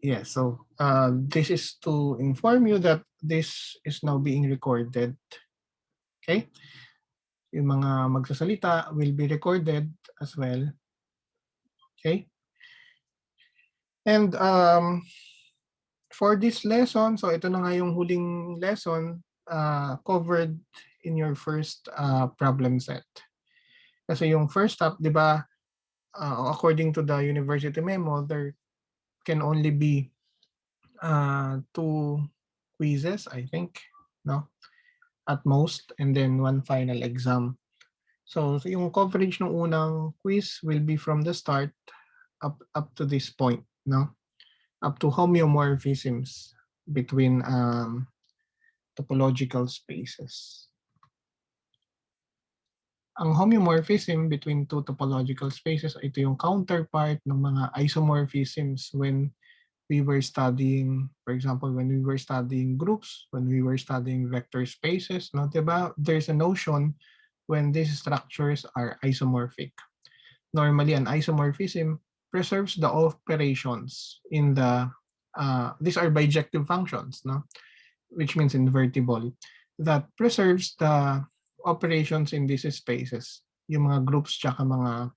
Yeah, so this is to inform you that this is now being recorded. Okay? Yung mga magsasalita will be recorded as well. Okay? And for this lesson, so ito na nga yung huling lesson covered in your first problem set. Kasi yung first step, di ba, according to the university memo, there can only be 2 quizzes, I think, no? At most, and then 1 final exam. So yung coverage ng unang quiz will be from the start up to this point, no? Up to homeomorphisms between topological spaces. Ang homeomorphism between two topological spaces, ito yung counterpart ng mga isomorphisms when we were studying, for example, when we were studying groups, when we were studying vector spaces, no, diba? There's a notion when these structures are isomorphic. Normally, an isomorphism preserves the operations in the, these are bijective functions, no? Which means invertible, that preserves the operations in these spaces, yung mga groups tsaka mga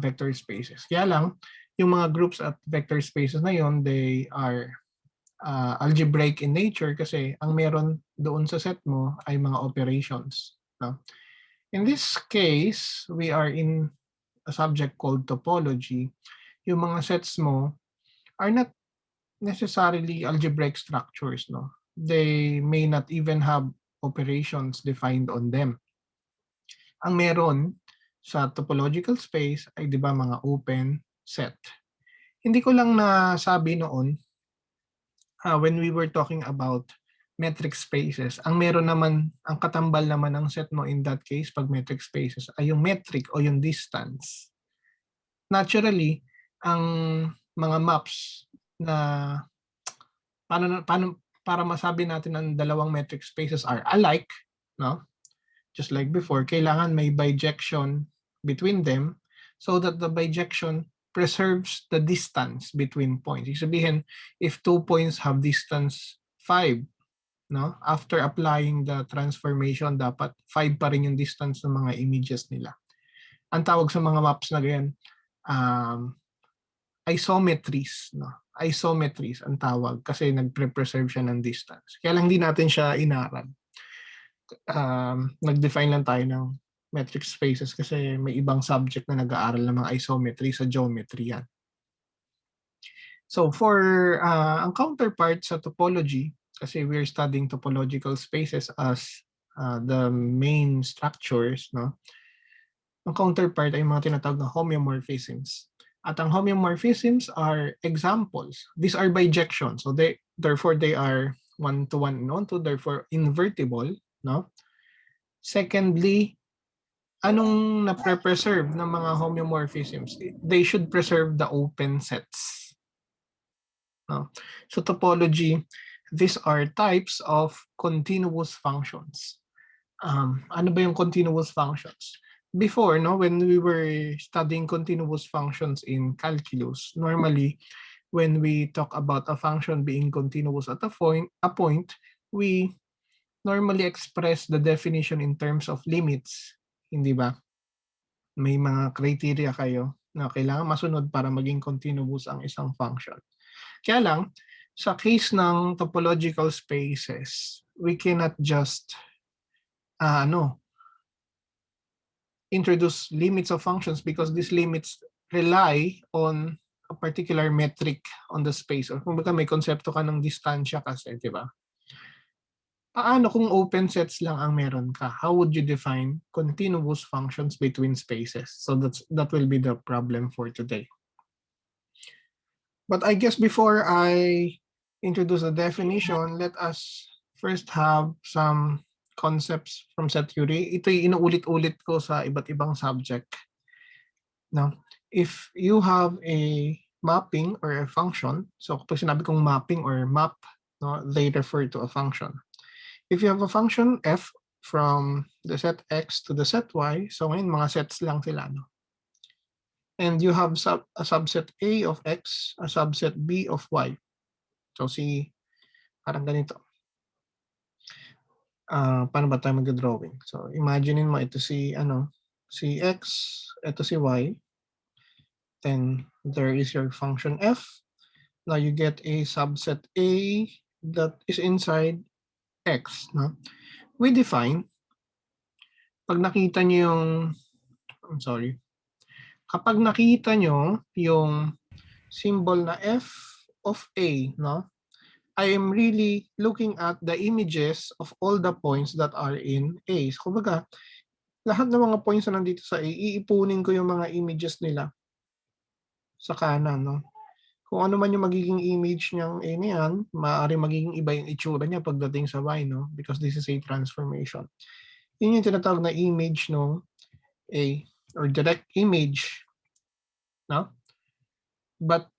vector spaces. Kaya lang, yung mga groups at vector spaces na yon, they are algebraic in nature kasi ang meron doon sa set mo ay mga operations. No? In this case, we are in a subject called topology. Yung mga sets mo are not necessarily algebraic structures. No? They may not even have operations defined on them. Ang meron sa topological space ay 'di ba mga open set. Hindi ko lang nasabi noon when we were talking about metric spaces, ang meron naman, ang katambal naman ng set mo in that case pag metric spaces ay yung metric o yung distance. Naturally, ang mga maps na para masabi natin ang dalawang metric spaces are alike, no? Just like before, kailangan may bijection between them so that the bijection preserves the distance between points. Ibig sabihin, if 2 points have distance 5, no? After applying the transformation, dapat 5 pa rin yung distance ng mga images nila. Ang tawag sa mga maps na ganyan, isometries, no? Isometries ang tawag kasi nagpre-preserve siya ng distance. Kaya lang hindi natin siya inaral. Nag-define lang tayo ng metric spaces kasi may ibang subject na nag-aaral ng mga isometry sa geometry yan. So for ang counterpart sa topology, kasi we're studying topological spaces as the main structures, no? Ang counterpart ay mga tinatawag na homeomorphisms. At ang homeomorphisms are examples. These are bijections. So therefore they are 1-to-1 and 1-to, therefore invertible, no? Secondly, anong na-preserve ng mga homeomorphisms? They should preserve the open sets. No? So topology, these are types of continuous functions. Ano ba yung continuous functions? Before, no, when we were studying continuous functions in calculus, normally when we talk about a function being continuous at a point, we normally express the definition in terms of limits, hindi ba? May mga criteria kayo na kailangan masunod para maging continuous ang isang function. Kaya lang, sa case ng topological spaces, we cannot just introduce limits of functions because these limits rely on a particular metric on the space. Or kung baka may konsepto ka ng distansya kasi, di ba? Paano kung open sets lang ang meron ka? How would you define continuous functions between spaces? So that will be the problem for today. But I guess before I introduce the definition, let us first have some concepts from set theory. Ito'y inuulit-ulit ko sa iba't ibang subject. Now, if you have a mapping or a function, so kapag sinabi kong mapping or map, no, they refer to a function. If you have a function f from the set x to the set y, so ngayon mga sets lang sila. No? And you have a subset A of X, a subset B of Y. So parang ganito. Paano ba tayo mag-drawing? So imaginein mo ito si X, ito si Y. Then there is your function F. Now you get a subset A that is inside X. No? We define, pag nakita nyo yung, kapag nakita nyo yung symbol na F of A, no? I am really looking at the images of all the points that are in A. So, kumbaga, lahat ng mga points na nandito sa A, iipunin ko yung mga images nila sa kanan, no? Kung ano man yung magiging image niyang A na yan, maaari magiging iba yung itsura niya pagdating sa Y, no? Because this is a transformation. Yun yung tinatawag na image ng A or direct image, no? But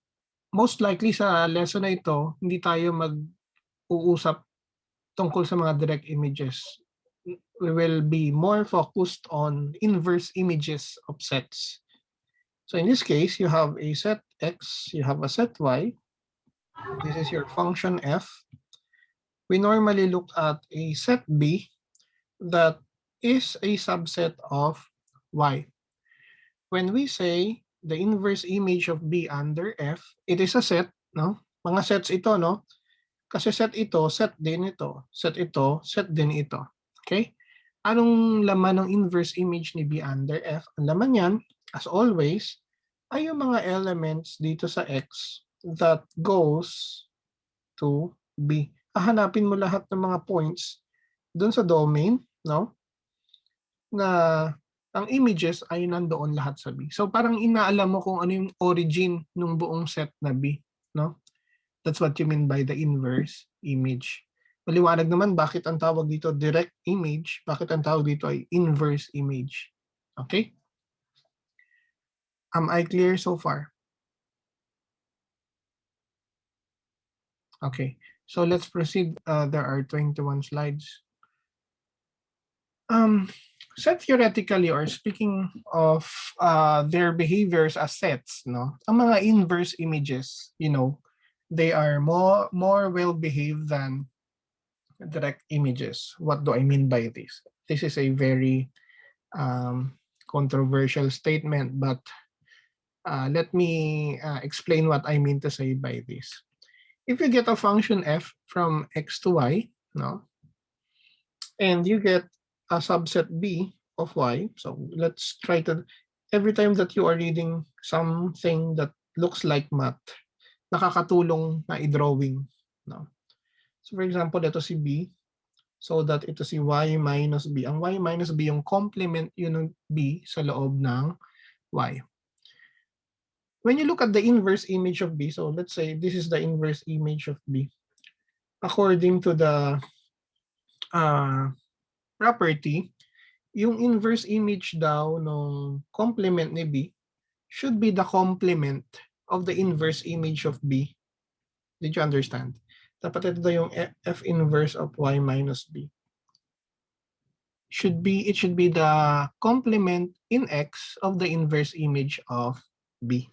most likely sa lesson na ito, hindi tayo mag-uusap tungkol sa mga direct images. We will be more focused on inverse images of sets. So in this case, you have a set X, you have a set Y. This is your function F. We normally look at a set B that is a subset of Y. When we say the inverse image of B under F, it is a set, no? Mga sets ito, no? Kasi set ito, set din ito. Set ito, set din ito. Okay? Anong laman ng inverse image ni B under F? Ang laman yan, as always, ay yung mga elements dito sa X that goes to B. Hahanapin mo lahat ng mga points dun sa domain, no? Na ang images ay nandoon lahat sa B. So parang inaalam mo kung ano yung origin ng buong set na B, no? That's what you mean by the inverse image. Maliwanag naman bakit ang tawag dito direct image, bakit ang tawag dito ay inverse image. Okay? Am I clear so far? Okay. So let's proceed. There are 21 slides. Set theoretically, or speaking of their behaviors as sets, no? Ang mga inverse images, they are more well behaved than direct images. What do I mean by this? This is a very controversial statement, but let me explain what I mean to say by this. If you get a function f from x to y, no, and you get a subset B of Y. So let's try to, every time that you are reading something that looks like math, nakakatulong na i-drawing. No? So for example, ito si B, so that ito si Y minus B. Ang Y minus B, yung complement yun ng B sa loob ng Y. When you look at the inverse image of B, so let's say this is the inverse image of B. According to the property, yung inverse image daw ng complement ni B should be the complement of the inverse image of B. Did you understand? Dapat ito daw yung F inverse of Y minus B. It should be the complement in X of the inverse image of B.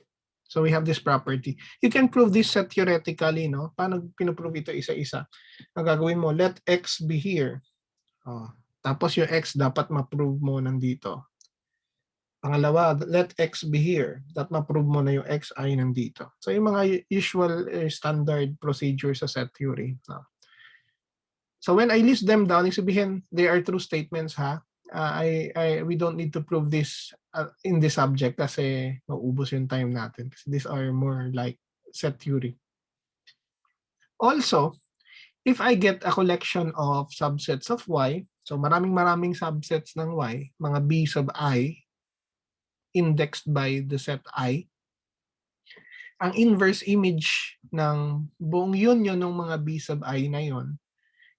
So we have this property. You can prove this set theoretically, no? Paano pinoprove ito isa-isa? Ang gagawin mo, let X be here. Tapos yung X dapat ma-prove mo nandito. Pangalawa, let X be here. Dapat ma-prove mo na yung X ay nandito. So yung mga usual standard procedure sa set theory. No? So when I list them down, sabihin, they are true statements, ha? We don't need to prove this in this subject kasi maubos yung time natin. Kasi these are more like set theory. Also, if I get a collection of subsets of Y, so maraming subsets ng Y, mga B sub I, indexed by the set I, ang inverse image ng buong union ng mga B sub I na yon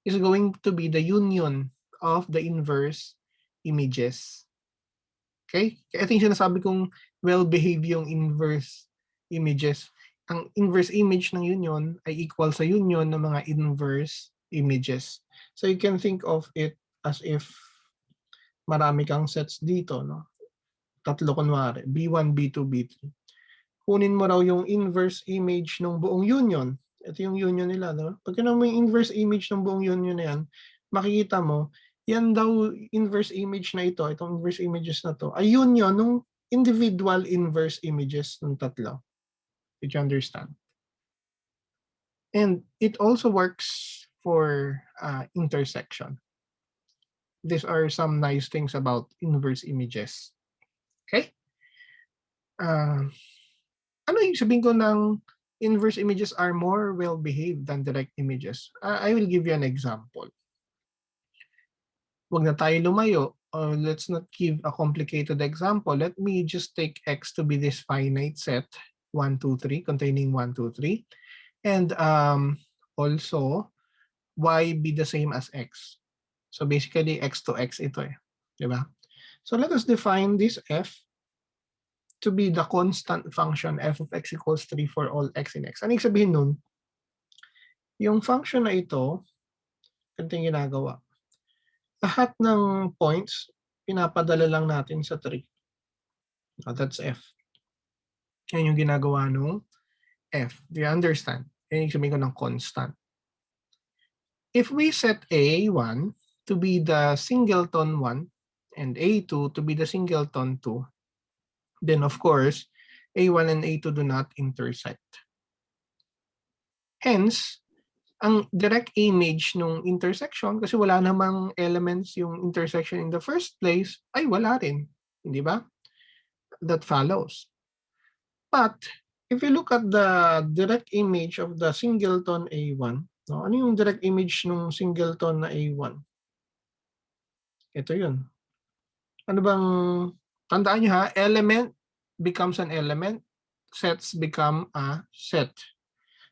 is going to be the union of the inverse images. Okay? Kaya ito yung sinasabi kong well-behaved yung inverse images. Ang inverse image ng union ay equal sa union ng mga inverse images. So you can think of it as if marami kang sets dito, no? tatlo kunwari, B1, B2, B3. Kunin mo raw yung inverse image ng buong union. Ito yung union nila, no? Pag kinuha mo yung inverse image ng buong union na yan, makikita mo, yan daw inverse image na ito, itong inverse images na to, ay union ng individual inverse images ng tatlo. Did you understand? And it also works for intersection. These are some nice things about inverse images. Okay? Ano yung sabihin ko ng inverse images are more well-behaved than direct images? I will give you an example. Huwag na tayo lumayo. Let's not give a complicated example. Let me just take X to be this finite set, 1, 2, 3, containing 1, 2, 3. And also, Y be the same as X. So basically, X to X ito eh. Diba? So let us define this F to be the constant function f of x equals 3 for all x in x. Ano yung sabihin nun? Yung function na ito, ganito yung ginagawa. Lahat ng points, pinapadala lang natin sa 3. That's f. Yan yung ginagawa nung f. Do you understand? Yan yung sabihin ko ng constant. If we set A1 to be the singleton 1 and A2 to be the singleton 2, then of course, A1 and A2 do not intersect. Hence, ang direct image nung intersection, kasi wala namang elements yung intersection in the first place, ay wala rin. Hindi ba? That follows. But, if you look at the direct image of the singleton A1, no? Ano yung direct image nung singleton na A1? Ito yun. Ano bang, tandaan nyo ha, element becomes an element, sets become a set.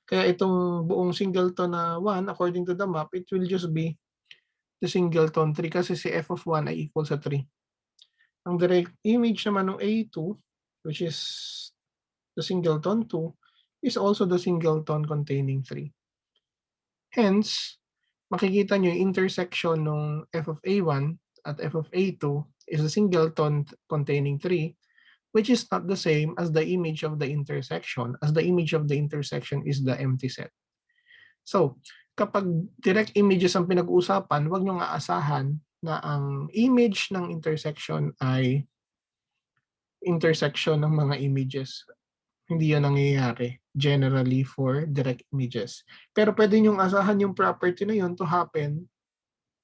Kaya itong buong singleton na 1, according to the map, it will just be the singleton 3 kasi si f of 1 ay equal sa 3. Ang direct image naman ng A2, which is the singleton 2, is also the singleton containing 3. Hence, makikita nyo yung intersection ng f of A1 at f of A2 is the singleton containing 3, which is not the same as the image of the intersection, as the image of the intersection is the empty set. So, kapag direct images ang pinag-uusapan, huwag nyo aasahan na ang image ng intersection ay intersection ng mga images. Hindi yan nangyayari generally for direct images. Pero pwede nyong asahan yung property na yun to happen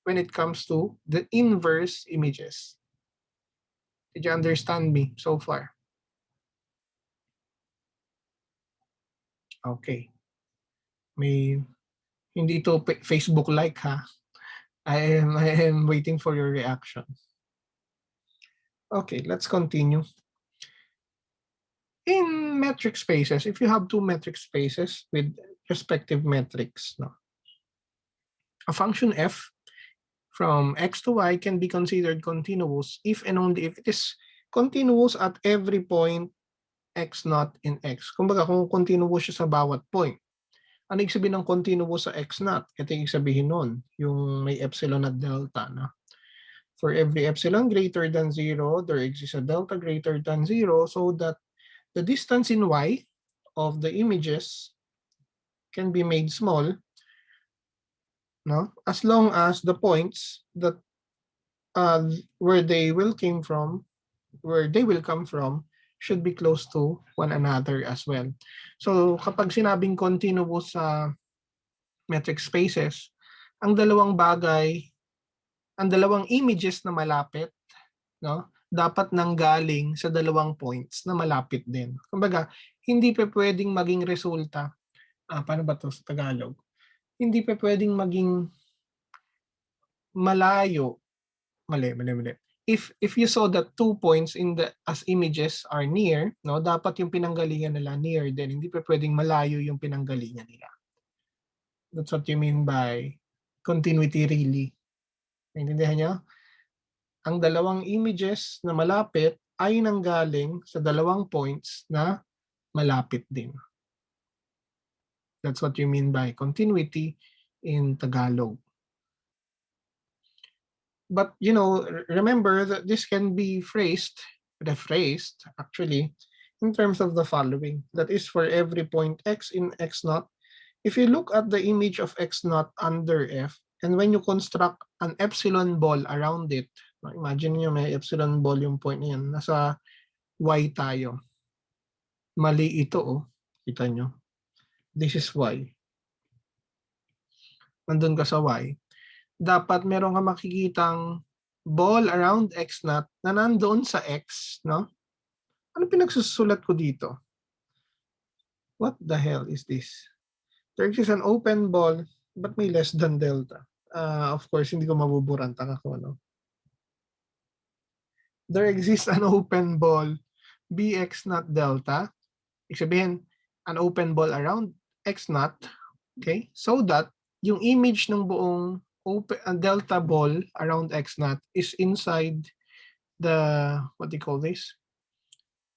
when it comes to the inverse images. Did you understand me so far? Okay. Hindi to Facebook like ha. I am waiting for your reaction. Okay, let's continue. In metric spaces, if you have two metric spaces with respective metrics, no, a function f from x to y can be considered continuous if and only if it is continuous at every point x naught in x. Kumbaga kung continuous siya sa bawat point. Ano ibig sabihin ng continuous sa x naught? Ito yung sabihin nun, yung may epsilon at delta. No? For every epsilon greater than 0, there exists a delta greater than 0 so that the distance in y of the images can be made small, no? As long as the points that where they will come from should be close to one another as well. So kapag sinabing continuous sa metric spaces, ang dalawang images na malapit, no? Dapat nanggaling sa dalawang points na malapit din. Kumbaga, hindi pa pwedeng maging resulta. Paano ba to sa Tagalog? Hindi pa pwedeng maging malayo. Mali. If you saw that 2 points as images are near, no, dapat yung pinanggalingan nila near din. Hindi pa pwedeng malayo yung pinanggalingan nila. That's what you mean by continuity really. Naintindihan niyo? Ang dalawang images na malapit ay nanggaling sa dalawang points na malapit din. That's what you mean by continuity in Tagalog. But, remember that this can be phrased rephrased actually in terms of the following. That is, for every point x in x naught, if you look at the image of x naught under f, and when you construct an epsilon ball around it, imagine nyo may epsilon ball yung point na yan, nasa y tayo. Mali ito, oh. Kita nyo? This is y. Nandun ka sa y. Dapat meron ka makikitang ball around x naught na nandoon sa x, no? Ano pinagsusulat ko dito? What the hell is this? There exists an open ball, but may less than delta. Of course, hindi ko mabuburantang ako, no? There exists an open ball, bx naught delta. Ibig sabihin, an open ball around x naught, okay? So that yung image ng buong open delta ball around x naught is inside the, what do you call this?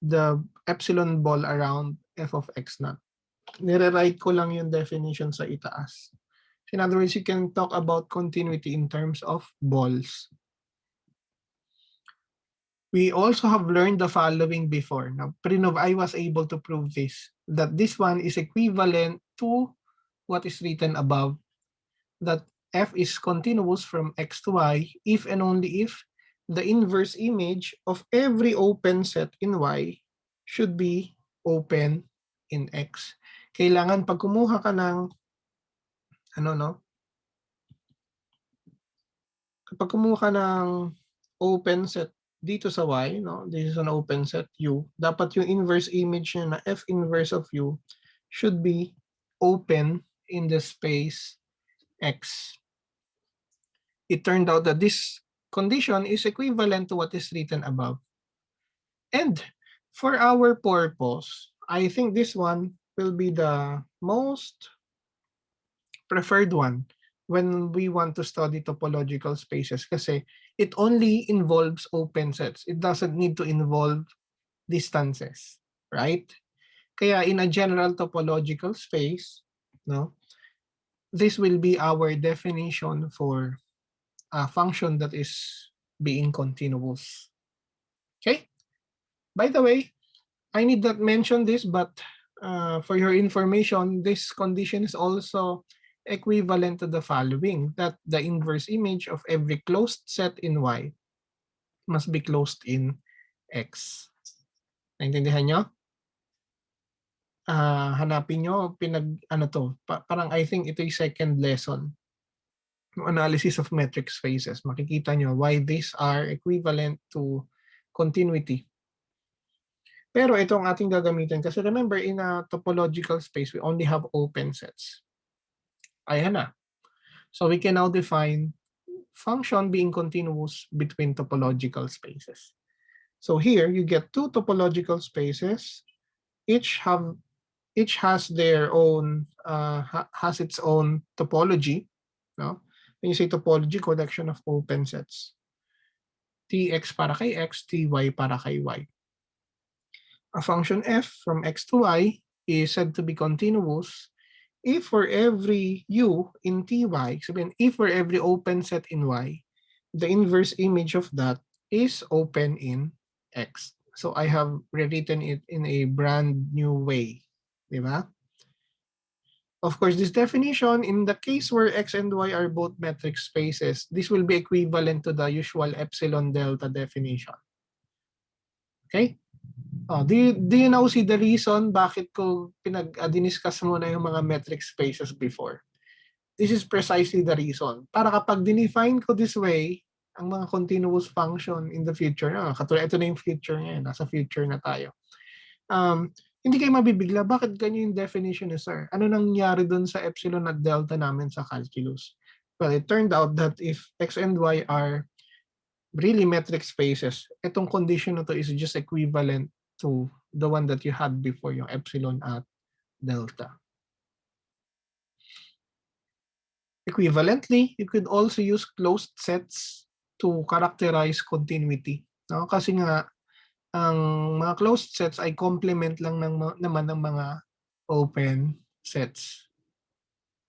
The epsilon ball around f of x naught. Nire-write ko lang yung definition sa itaas. In other words, you can talk about continuity in terms of balls. We also have learned the following before. Now, I was able to prove this, that this one is equivalent to what is written above, that f is continuous from x to y if and only if the inverse image of every open set in y should be open in x. Kailangan pag kumuha ka ng kapag kumuha ka ng open set dito sa y, no? This is an open set u. Dapat yung inverse image niya na f inverse of u should be open in the space x. It turned out that this condition is equivalent to what is written above. And for our purpose, I think this one will be the most preferred one when we want to study topological spaces kasi it only involves open sets. It doesn't need to involve distances, right? Kaya in a general topological space, no, this will be our definition for a function that is being continuous. Okay? By the way, I need not mention this, but for your information, this condition is also equivalent to the following, that the inverse image of every closed set in y must be closed in x. Naintindihan nyo? Hanapin nyo, parang I think ito yung second lesson, analysis of metric spaces. Makikita nyo why these are equivalent to continuity. Pero ito ang ating gagamitin kasi remember, in a topological space, we only have open sets. Ayan na. So we can now define function being continuous between topological spaces. So here you get two topological spaces. Each has their own has its own topology. No? When you say topology, collection of open sets. Tx para kay x, ty para kay y. A function f from x to y is said to be continuous if for every u in ty, sabihin, if for every open set in y, the inverse image of that is open in x. So I have rewritten it in a brand new way. Diba? Of course, this definition, in the case where x and y are both metric spaces, this will be equivalent to the usual epsilon delta definition. Okay? Do you now see the reason bakit ko diniscuss muna yung mga metric spaces before? This is precisely the reason. Para kapag dinefine ko this way, ang mga continuous function in the future, katulad ito na yung future ngayon, nasa future na tayo. Hindi kayo mabibigla, bakit ganyan yung definition ni sir? Ano nangyari dun sa epsilon at delta namin sa calculus? Well, it turned out that if x and y are really metric spaces, itong condition na to is just equivalent to the one that you had before, yung epsilon at delta. Equivalently, you could also use closed sets to characterize continuity. No? Kasi nga, ang mga closed sets ay complement lang naman ng mga open sets.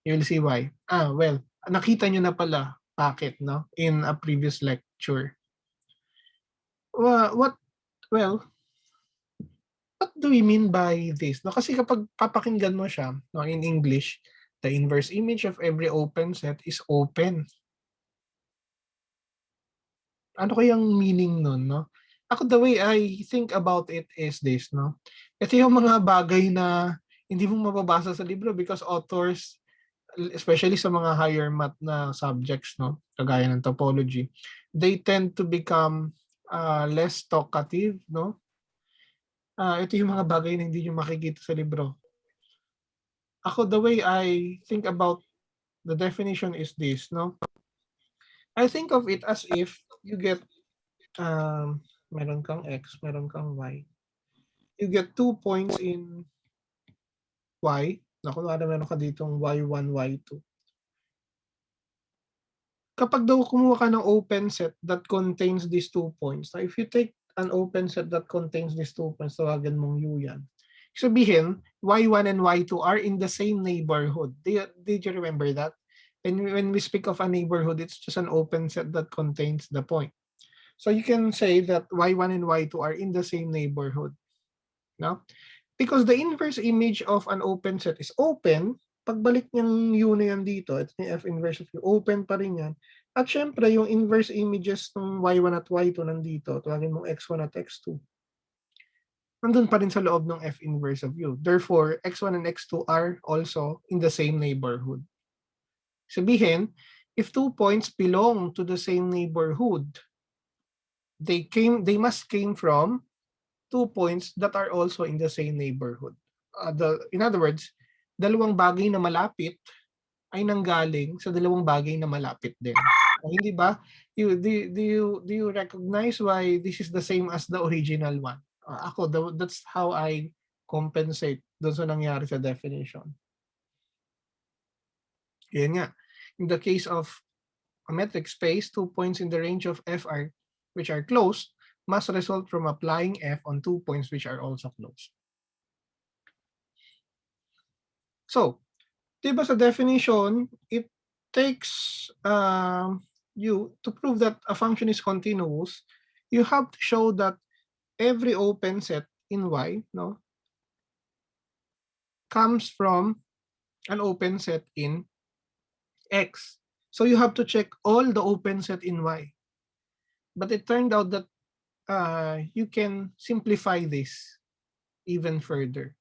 You'll see why. Well, nakita nyo na pala bakit, no? In a previous lecture. What Well, what do we mean by this? No, kasi kapag papakinggan mo siya, no, in English, the inverse image of every open set is open. Ano kayang meaning nun, no? Ako, the way I think about it is this, no? Ito yung mga bagay na hindi mo mababasa sa libro because authors, especially sa mga higher math na subjects, no, kagaya ng topology, they tend to become less talkative, no? Ito yung mga bagay na hindi nyo makikita sa libro. Ako, the way I think about the definition is this, no? I think of it as if you get, meron kang X, meron kang Y. You get 2 points in Y. Naku, meron ka ditong Y1, Y2. Kapag daw kumuha ka ng open set that contains these 2 points, so if you take an open set that contains these 2 points, tawagan mong U yan. Sabihin, Y1 and Y2 are in the same neighborhood. Did you remember that? And when we speak of a neighborhood, it's just an open set that contains the point. So you can say that Y1 and Y2 are in the same neighborhood. No? Because the inverse image of an open set is open, pagbalik niyang U na yan dito, ito yung F inverse of U, open pa rin yan. At syempre, yung inverse images ng Y1 at Y2 nandito, tawagin mong X1 at X2. Nandun pa rin sa loob ng F inverse of U. Therefore, X1 and X2 are also in the same neighborhood. Sabihin, if 2 points belong to the same neighborhood, they must came from 2 points that are also in the same neighborhood. In other words, dalawang bagay na malapit ay nanggaling sa dalawang bagay na malapit din. Hindi ba? Do you recognize why this is the same as the original one? That's how I compensate doon sa nangyari sa definition. Yan nga. In the case of a metric space, 2 points in the range of F which are closed must result from applying F on 2 points which are also closed. So, diba sa definition, it takes you to prove that a function is continuous, you have to show that every open set in Y, no, comes from an open set in X. So you have to check all the open set in Y. But it turned out that you can simplify this even further.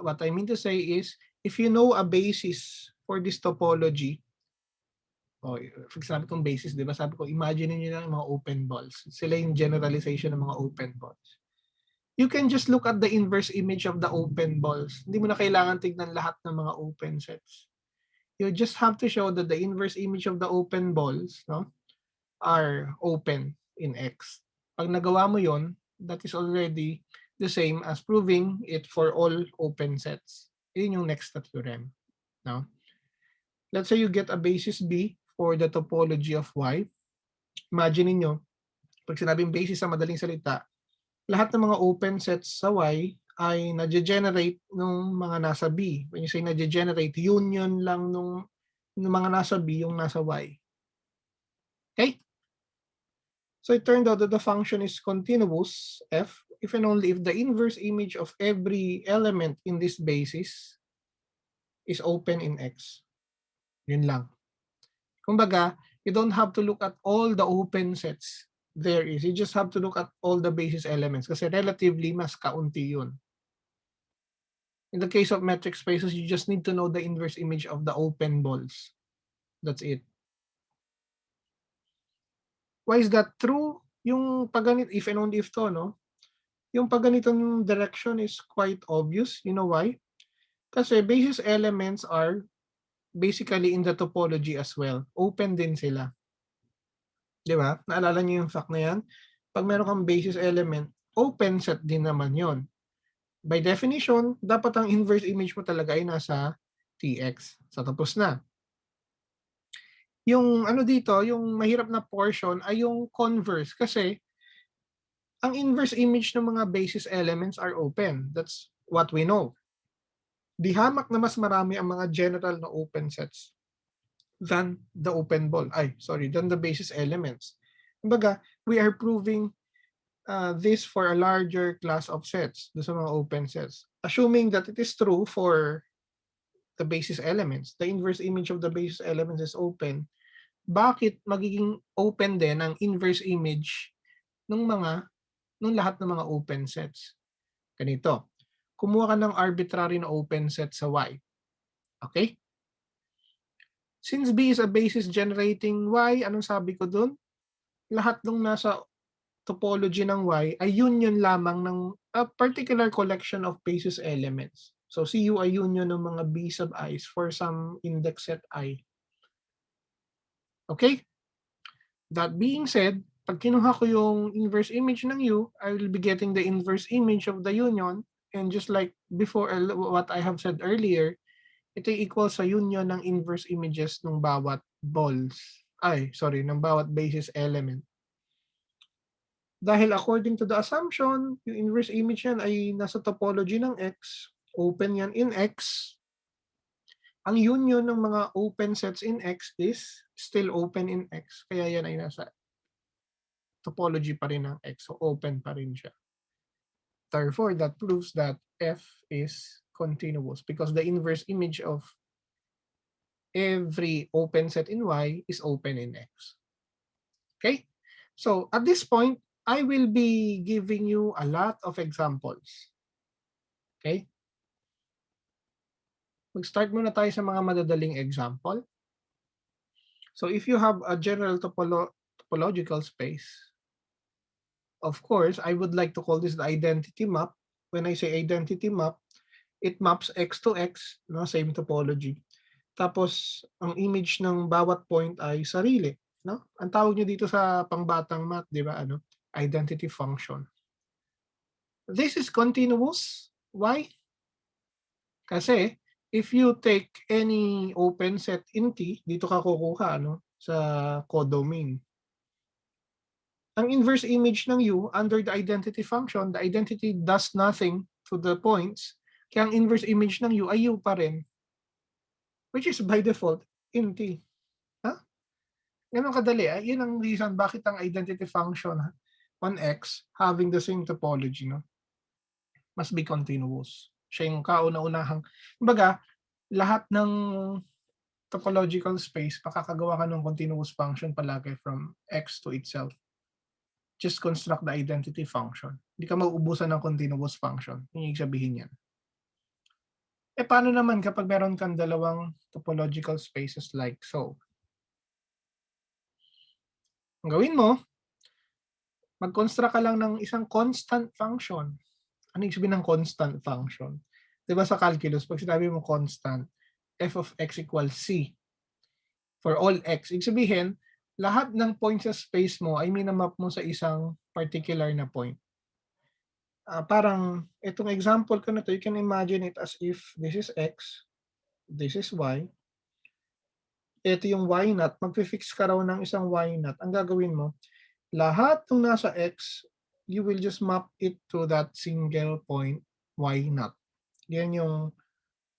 What I mean to say is, if you know a basis for this topology, for example, kung basis, di ba? Sabi ko, imagine niyo lang mga open balls. Sila yung generalization ng mga open balls. You can just look at the inverse image of the open balls. Hindi mo na kailangan tignan lahat ng mga open sets. You just have to show that the inverse image of the open balls, no, are open in X. Pag nagawa mo yon, that is already the same as proving it for all open sets. Yun yung next theorem. No? Let's say you get a basis B for the topology of Y. Imagine niyo, pag sinabing basis sa madaling salita, lahat ng mga open sets sa Y ay nage-generate nung mga nasa B. When you say nage-generate, union lang nung mga nasa B yung nasa Y. Okay? So it turned out that the function is continuous, F, if and only if the inverse image of every element in this basis is open in X. Yun lang. Kumbaga, you don't have to look at all the open sets there is. You just have to look at all the basis elements kasi relatively mas kaunti yun. In the case of metric spaces, you just need to know the inverse image of the open balls. That's it. Why is that true? Yung pagganit, if and only if to, no? Yung pagganitong direction is quite obvious. You know why? Kasi basis elements are basically in the topology as well. Open din sila. Di ba? Naalala niyo yung fact na yan? Pag meron kang basis element, open set din naman yon. By definition, dapat ang inverse image mo talaga ay nasa TX. So tapos na. Yung ano dito, yung mahirap na portion ay yung converse kasi ang inverse image ng mga basis elements are open. That's what we know. Di hamak na mas marami ang mga general na open sets than the basis elements. Kumbaga, we are proving this for a larger class of sets, do sa mga open sets. Assuming that it is true for the basis elements, the inverse image of the basis elements is open, bakit magiging open din ang inverse image ng lahat ng mga open sets? Ganito, kumuha ka ng arbitrary na open set sa Y. Okay? Since B is a basis generating Y, anong sabi ko dun? Lahat ng nasa topology ng Y ay union lamang ng a particular collection of basis elements. So CU ay union ng mga B sub i's for some index set I. Okay? That being said, pag kinuha ko yung inverse image ng U, I will be getting the inverse image of the union. And just like before, what I have said earlier, ito equals sa union ng inverse images ng bawat ng bawat basis element. Dahil according to the assumption, yung inverse image yan ay nasa topology ng X, open yan in X. Ang union ng mga open sets in X is still open in X. Kaya yan ay nasa topology pa rin ng X. So open pa rin siya. Therefore, that proves that F is continuous because the inverse image of every open set in Y is open in X. Okay? So at this point, I will be giving you a lot of examples. Okay? Mag-start muna tayo sa mga madadaling example. So if you have a general topological space, of course, I would like to call this the identity map. When I say identity map, it maps X to X, no? Same topology. Tapos, ang image ng bawat point ay sarili. No? Ang tawag nyo dito sa pangbatang math, di ba? Identity function. This is continuous. Why? Kasi, if you take any open set in T, dito ka kukuha sa codomain. Ang inverse image ng U under the identity function, the identity does nothing to the points, kaya ang inverse image ng U ay U pa rin, which is by default in T. Ganun kadali. Yun ang reason bakit ang identity function on X having the same topology must be continuous. Siya yung kauna-unahang. Kumbaga, lahat ng topological space, makakagawa ka ng continuous function palagi from X to itself. Just construct the identity function. Hindi ka mauubusan ng continuous function. Yung sabihin yan. Paano naman kapag meron kang dalawang topological spaces like so? Ang gawin mo, mag-construct ka lang ng isang constant function. Ano yung sabihin ng constant function? Diba sa calculus, pag sinabi mo constant, f of x equals c for all x. Ibig sabihin, lahat ng points sa space mo ay minamap mo sa isang particular na point. Parang, itong example ko na to, you can imagine it as if this is x, this is y, ito yung y naught, mag-fix ka raw ng isang y naught. Ang gagawin mo, lahat ng nasa x, you will just map it to that single point y naught. Yan yung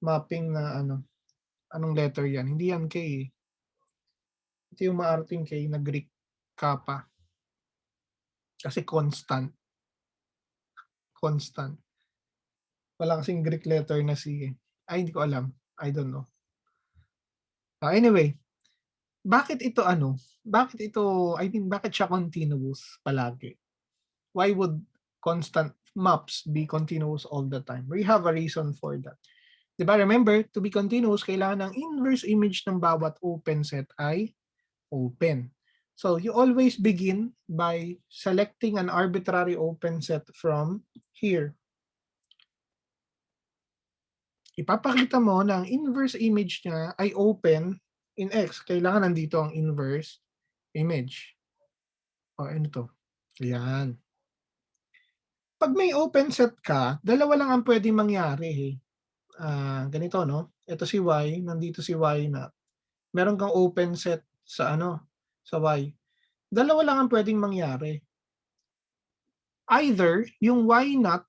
mapping na anong letter yan? Hindi yan K. Ito yung maarting K na Greek kappa. Kasi constant. Constant. Wala kasing Greek letter na C. Ay, hindi ko alam. I don't know. Anyway, bakit ito bakit siya continuous palagi? Why would constant maps be continuous all the time? We have a reason for that. Diba, remember, to be continuous, kailangan ng inverse image ng bawat open set ay open. So, you always begin by selecting an arbitrary open set from here. Ipapakita mo na ang inverse image niya ay open in X. Kailangan nandito ang inverse image. Ano to? Ayan. Pag may open set ka, dalawa lang ang pwedeng mangyari. Ganito, no? Ito si Y, nandito si Y na. Meron kang open set sa sa Y. Dalawa lang ang pwedeng mangyari. Either yung Y naught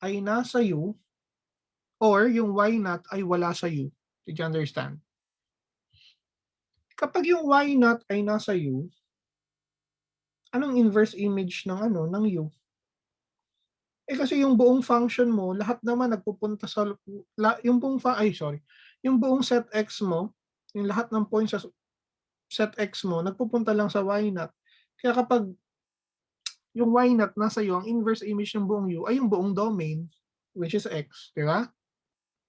ay nasa U or yung Y naught ay wala sa U. Did you understand? Kapag yung Y naught ay nasa U, anong inverse image ng ng U? Kasi yung buong function mo, lahat naman nagpupunta sa yung buong yung buong set X mo, yung lahat ng points sa set X mo nagpupunta lang sa y naught. Kaya kapag yung y naught nasa iyo, ang inverse image ng buong u ay yung buong domain, which is X, di ba?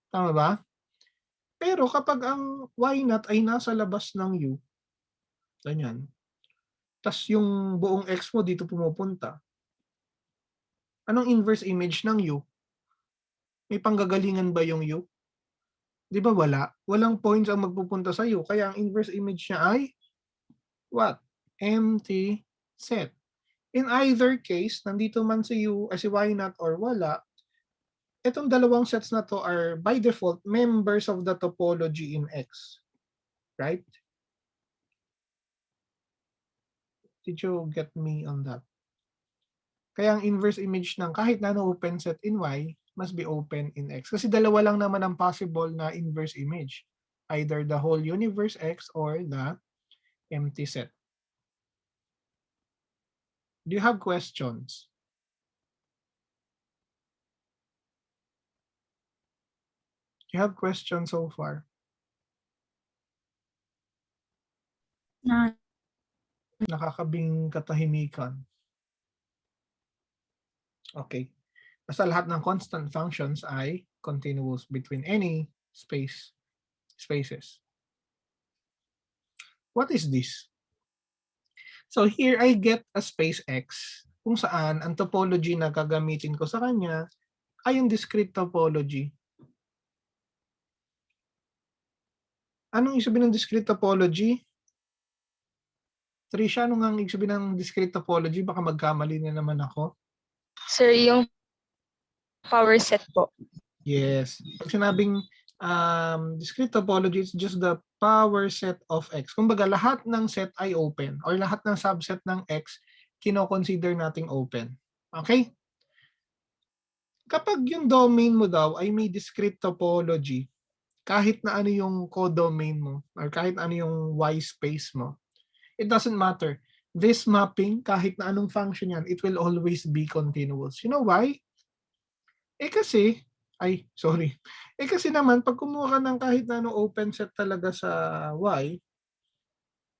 Tama ba? Pero kapag ang y naught ay nasa labas ng u, ganyan, tas yung buong X mo dito pumupunta, anong inverse image ng u? May panggagalingan ba yung u? Di ba wala? Walang points ang magpupunta sa u. Kaya ang inverse image niya ay what? Empty set. In either case, nandito man si u, si y naught or wala, itong dalawang sets na to are by default members of the topology in X. Right? Did you get me on that? Kaya ang inverse image ng kahit na open set in Y must be open in X. Kasi dalawa lang naman ang possible na inverse image. Either the whole universe X or the empty set. Do you have questions? Do you have questions so far? Nakakabing katahimikan. Okay. Basta lahat ng constant functions ay continuous between any spaces. What is this? So here I get a space X kung saan ang topology na gagamitin ko sa kanya ay yung discrete topology. Anong ibig sabihin ng discrete topology? Trisha, ano nga ang ibig sabihin ng discrete topology? Baka magkamali na naman ako. Sir, yung power set po. Yes. Pag sinabing discrete topology is just the power set of X. Kumbaga, lahat ng set ay open or lahat ng subset ng X kino-consider nating open. Okay? Kapag yung domain mo daw ay may discrete topology, kahit na ano yung codomain mo or kahit ano yung Y space mo, it doesn't matter. This mapping, kahit na anong function yan, it will always be continuous. You know why? Kasi naman, pag kumuha ka ng kahit na anong open set talaga sa Y,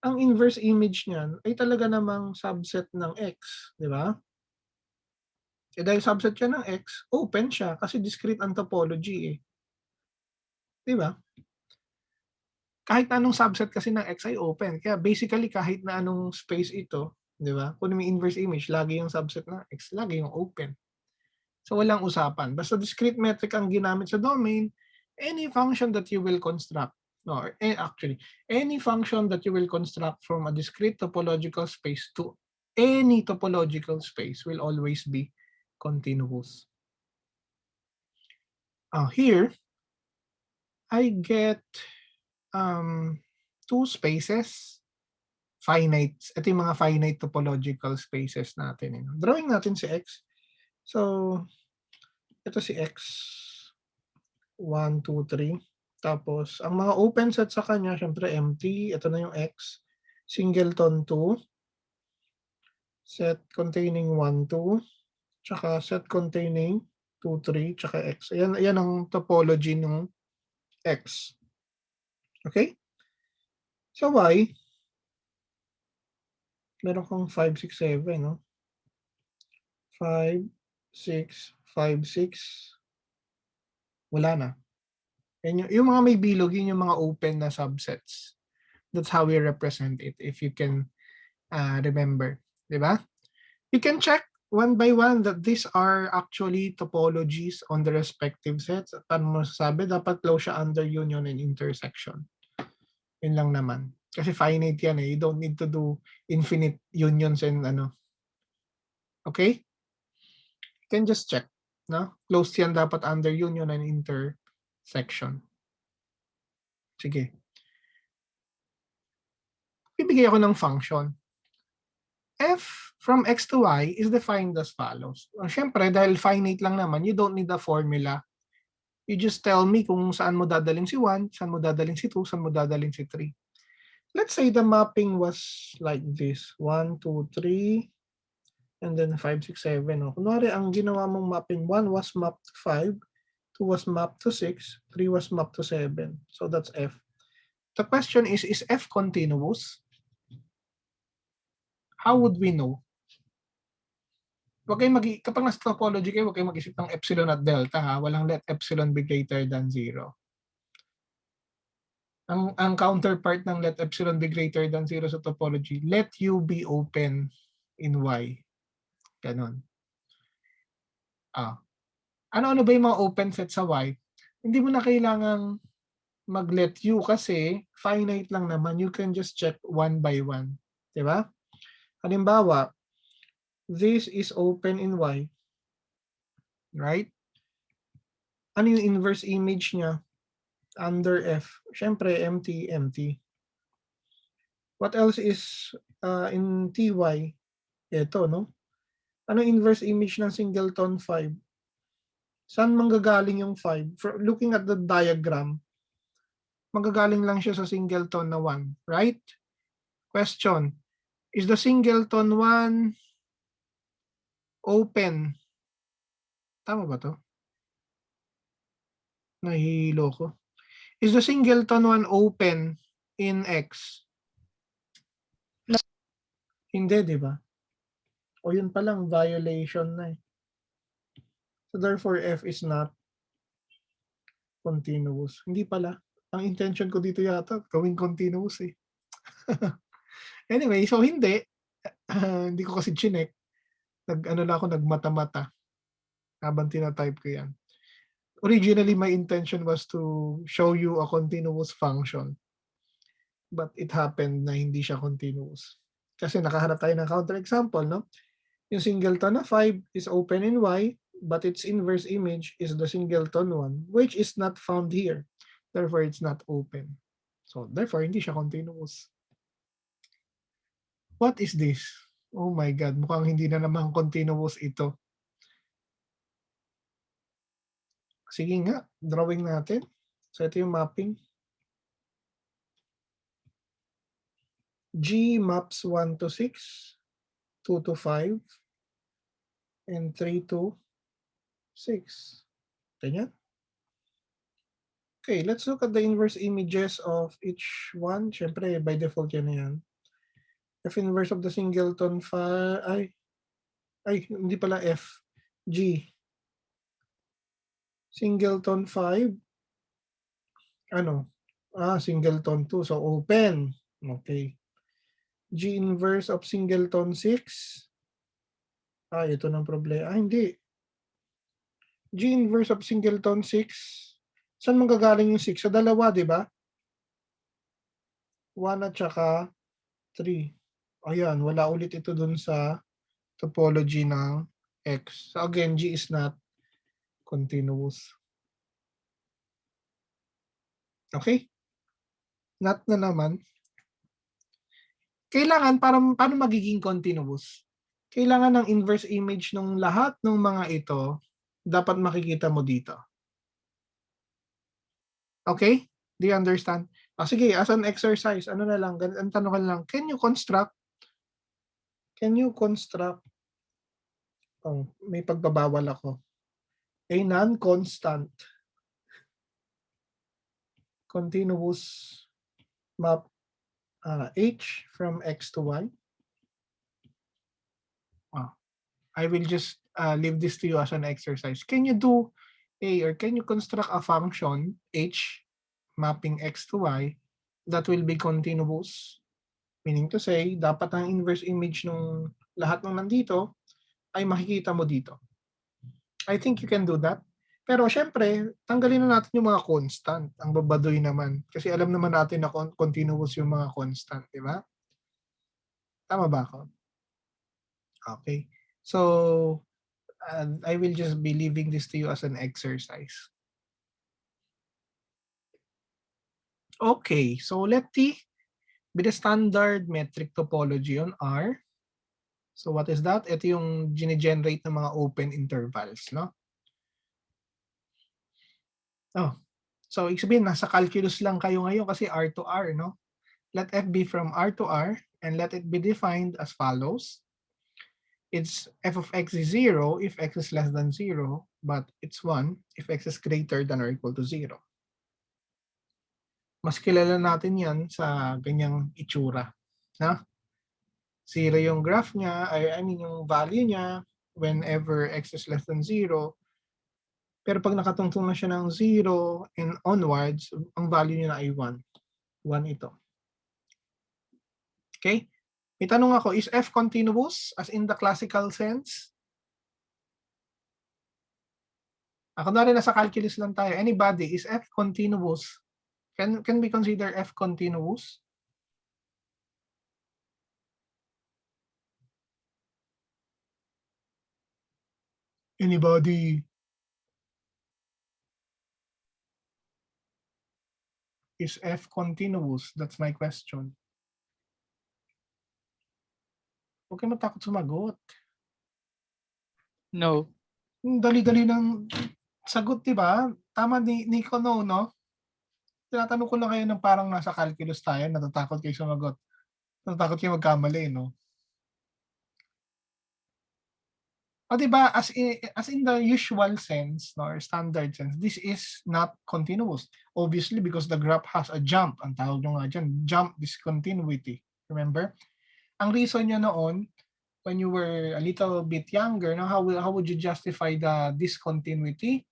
ang inverse image niyan ay talaga namang subset ng X. Di ba? Dahil subset siya ng X, open siya kasi discrete ang topology eh. Di ba? Kahit na anong subset kasi ng X ay open. Kaya basically kahit na anong space ito, di ba? Kung may inverse image, lagi yung subset ng X, lagi yung open. So walang usapan. Basta discrete metric ang ginamit sa domain, any function that you will construct, any function that you will construct from a discrete topological space to any topological space will always be continuous. Here, I get two spaces, finite. Ito yung mga finite topological spaces natin. Drawing natin si X. So, ito si X. 1, 2, 3. Tapos, ang mga open set sa kanya, syempre empty. Ito na yung X. Singleton 2. Set containing 1, 2. Tsaka set containing 2, 3. Tsaka X. Ayan ang topology ng X. Okay? So, Y, meron kang 5, 6, 7, no? 5, 6, 5, 6. Wala na. Yung mga may bilog, yun yung mga open na subsets. That's how we represent it, if you can remember. Diba? You can check one by one that these are actually topologies on the respective sets. Paano mo masasabi? Dapat close siya under union and intersection. Yun lang naman. Kasi finite yan eh. You don't need to do infinite unions and ano. Okay? You can just check. No? Closed yan dapat under union and intersection. Sige. Bibigay ako ng function. F from X to Y is defined as follows. Siyempre, dahil finite lang naman, you don't need a formula. You just tell me kung saan mo dadaling si 1, saan mo dadaling si 2, saan mo dadaling si 3. Let's say the mapping was like this. 1, 2, 3. and then 5, 6, 7. Oh. Kunwari, ang ginawa mong mapping 1 was mapped to 5, 2 was mapped to 6, 3 was mapped to 7. So that's F. The question is F continuous? How would we know? Kapag nasa topology kayo, huwag kayong mag-isip ng epsilon at delta. Ha? Walang let epsilon be greater than 0. Ang counterpart ng let epsilon be greater than 0 sa topology, let U be open in Y. Ganon. Ano-ano ba yung mga open set sa Y? Hindi mo na kailangang mag-let U kasi finite lang naman. You can just check one by one. Diba? Halimbawa, this is open in Y. Right? Ano yung inverse image niya? Under F. Siyempre, empty, empty. What else is in TY? Ito, no? Ano inverse image ng singleton 5? Saan manggagaling yung 5? Looking at the diagram, manggagaling lang siya sa singleton na 1, right? Question, is the singleton 1 open? Tama ba to? Nahihilo ko. Is the singleton 1 open in X? No. Hindi, di ba? O yun palang violation na eh. So therefore, F is not continuous. Hindi pala. Ang intention ko dito yata, gawing continuous eh. Anyway, so hindi. Hindi ko kasi chinek. Nagmata-mata habang tinatype ko yan. Originally, my intention was to show you a continuous function. But it happened na hindi siya continuous. Kasi nakahanap tayo ng counterexample, no? Yung singleton na 5 is open in Y, but its inverse image is the singleton 1, which is not found here. Therefore, it's not open. So, therefore, hindi siya continuous. What is this? Oh my God, mukhang hindi na naman continuous ito. Sige nga, drawing natin. So, ito yung mapping. G maps 1 to 6, 2 to 5, and 3 to 6. Ganyan. Okay, let's look at the inverse images of each one. Siyempre, by default yan na yan. F inverse of the singleton 5, hindi pala F. G. Singleton 5. Ano? Singleton 2. So, open. Okay. G inverse of singleton 6. Ito ng problema. Hindi. G inverse of singleton 6. Saan manggagaling yung 6? Sa dalawa, di ba? 1 at saka 3. Ayan, wala ulit ito dun sa topology ng X. So again, G is not continuous. Okay? Not na naman. Kailangan, paano magiging continuous? Kailangan ng inverse image ng lahat ng mga ito, dapat makikita mo dito. Okay? Do you understand? Sige, as an exercise, ano na lang, ang tanong ka lang, can you construct, may pagbabawal ako, a non-constant continuous map H from X to Y? I will just leave this to you as an exercise. Can you do can you construct a function H mapping X to Y that will be continuous? Meaning to say, dapat ang inverse image ng lahat ng nandito ay makikita mo dito. I think you can do that. Pero syempre, tanggalin na natin yung mga constant. Ang babadoy naman. Kasi alam naman natin na continuous yung mga constant, di ba? Tama ba ako? Okay. So, I will just be leaving this to you as an exercise. Okay, so let T be the standard metric topology on R. So what is that? Ito yung gine-generate ng mga open intervals, no? So ibig sabihin, nasa calculus lang kayo ngayon kasi R to R, no? Let F be from R to R and let it be defined as follows. It's f of x is 0 if x is less than 0, but it's 1 if x is greater than or equal to 0. Mas kilala natin yan sa ganyang itsura. Na? 0 yung graph niya, I mean yung value niya whenever x is less than 0. Pero pag nakatungtong na siya ng 0 and onwards, ang value niya na ay 1. 1 ito. Okay? May tanong ako, is f continuous as in the classical sense? Ako na rin nasa calculus lang tayo. Anybody, is f continuous? Can we consider f continuous? Anybody? Is f continuous? That's my question. Huwag kayo matakot sumagot. No. Dali-dali ng sagot, di ba? Tama ni Nico, no? Tinatanong ko lang kayo ng parang nasa calculus tayo, natatakot kayo sumagot. Natatakot kayo magkamali, no? O di ba, as in the usual sense, no, or standard sense, this is not continuous. Obviously, because the graph has a jump. Ang tawag nyo nga dyan, jump discontinuity. Remember? Ang reason nyo noon, when you were a little bit younger, no, how would you justify the discontinuity?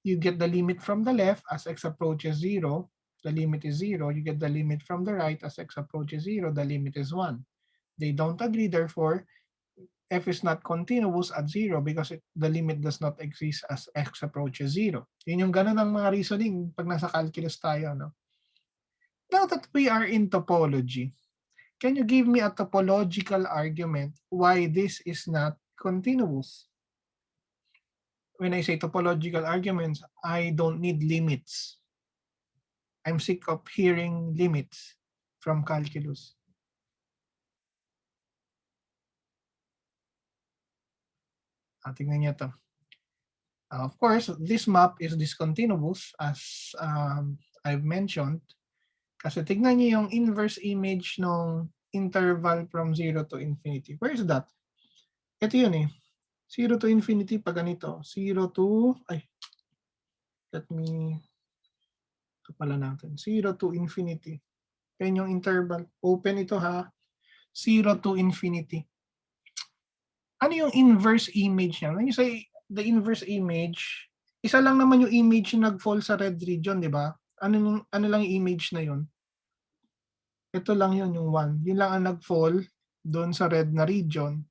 You get the limit from the left as x approaches 0. The limit is 0. You get the limit from the right as x approaches 0. The limit is 1. They don't agree, therefore, f is not continuous at 0 because the limit does not exist as x approaches 0. Yun yung ganun ang mga reasoning pag nasa calculus tayo. No? Now that we are in topology, can you give me a topological argument why this is not continuous? When I say topological arguments, I don't need limits. I'm sick of hearing limits from calculus. Tingnan niyo to. Of course, this map is discontinuous as I've mentioned. Kasi tignan niyo yung inverse image ng interval from 0 to infinity. Where is that? Ito yun eh. 0 to infinity pag ganito. 0 to, let me, ito pala natin. 0 to infinity. Yan yung interval. Open ito ha. 0 to infinity. Ano yung inverse image niya? When you say the inverse image, isa lang naman yung image na nag-fall sa red region, di ba? Ano lang yung image na yun? Ito lang yun, yung 1. Yun lang ang nag-fall doon sa red na region.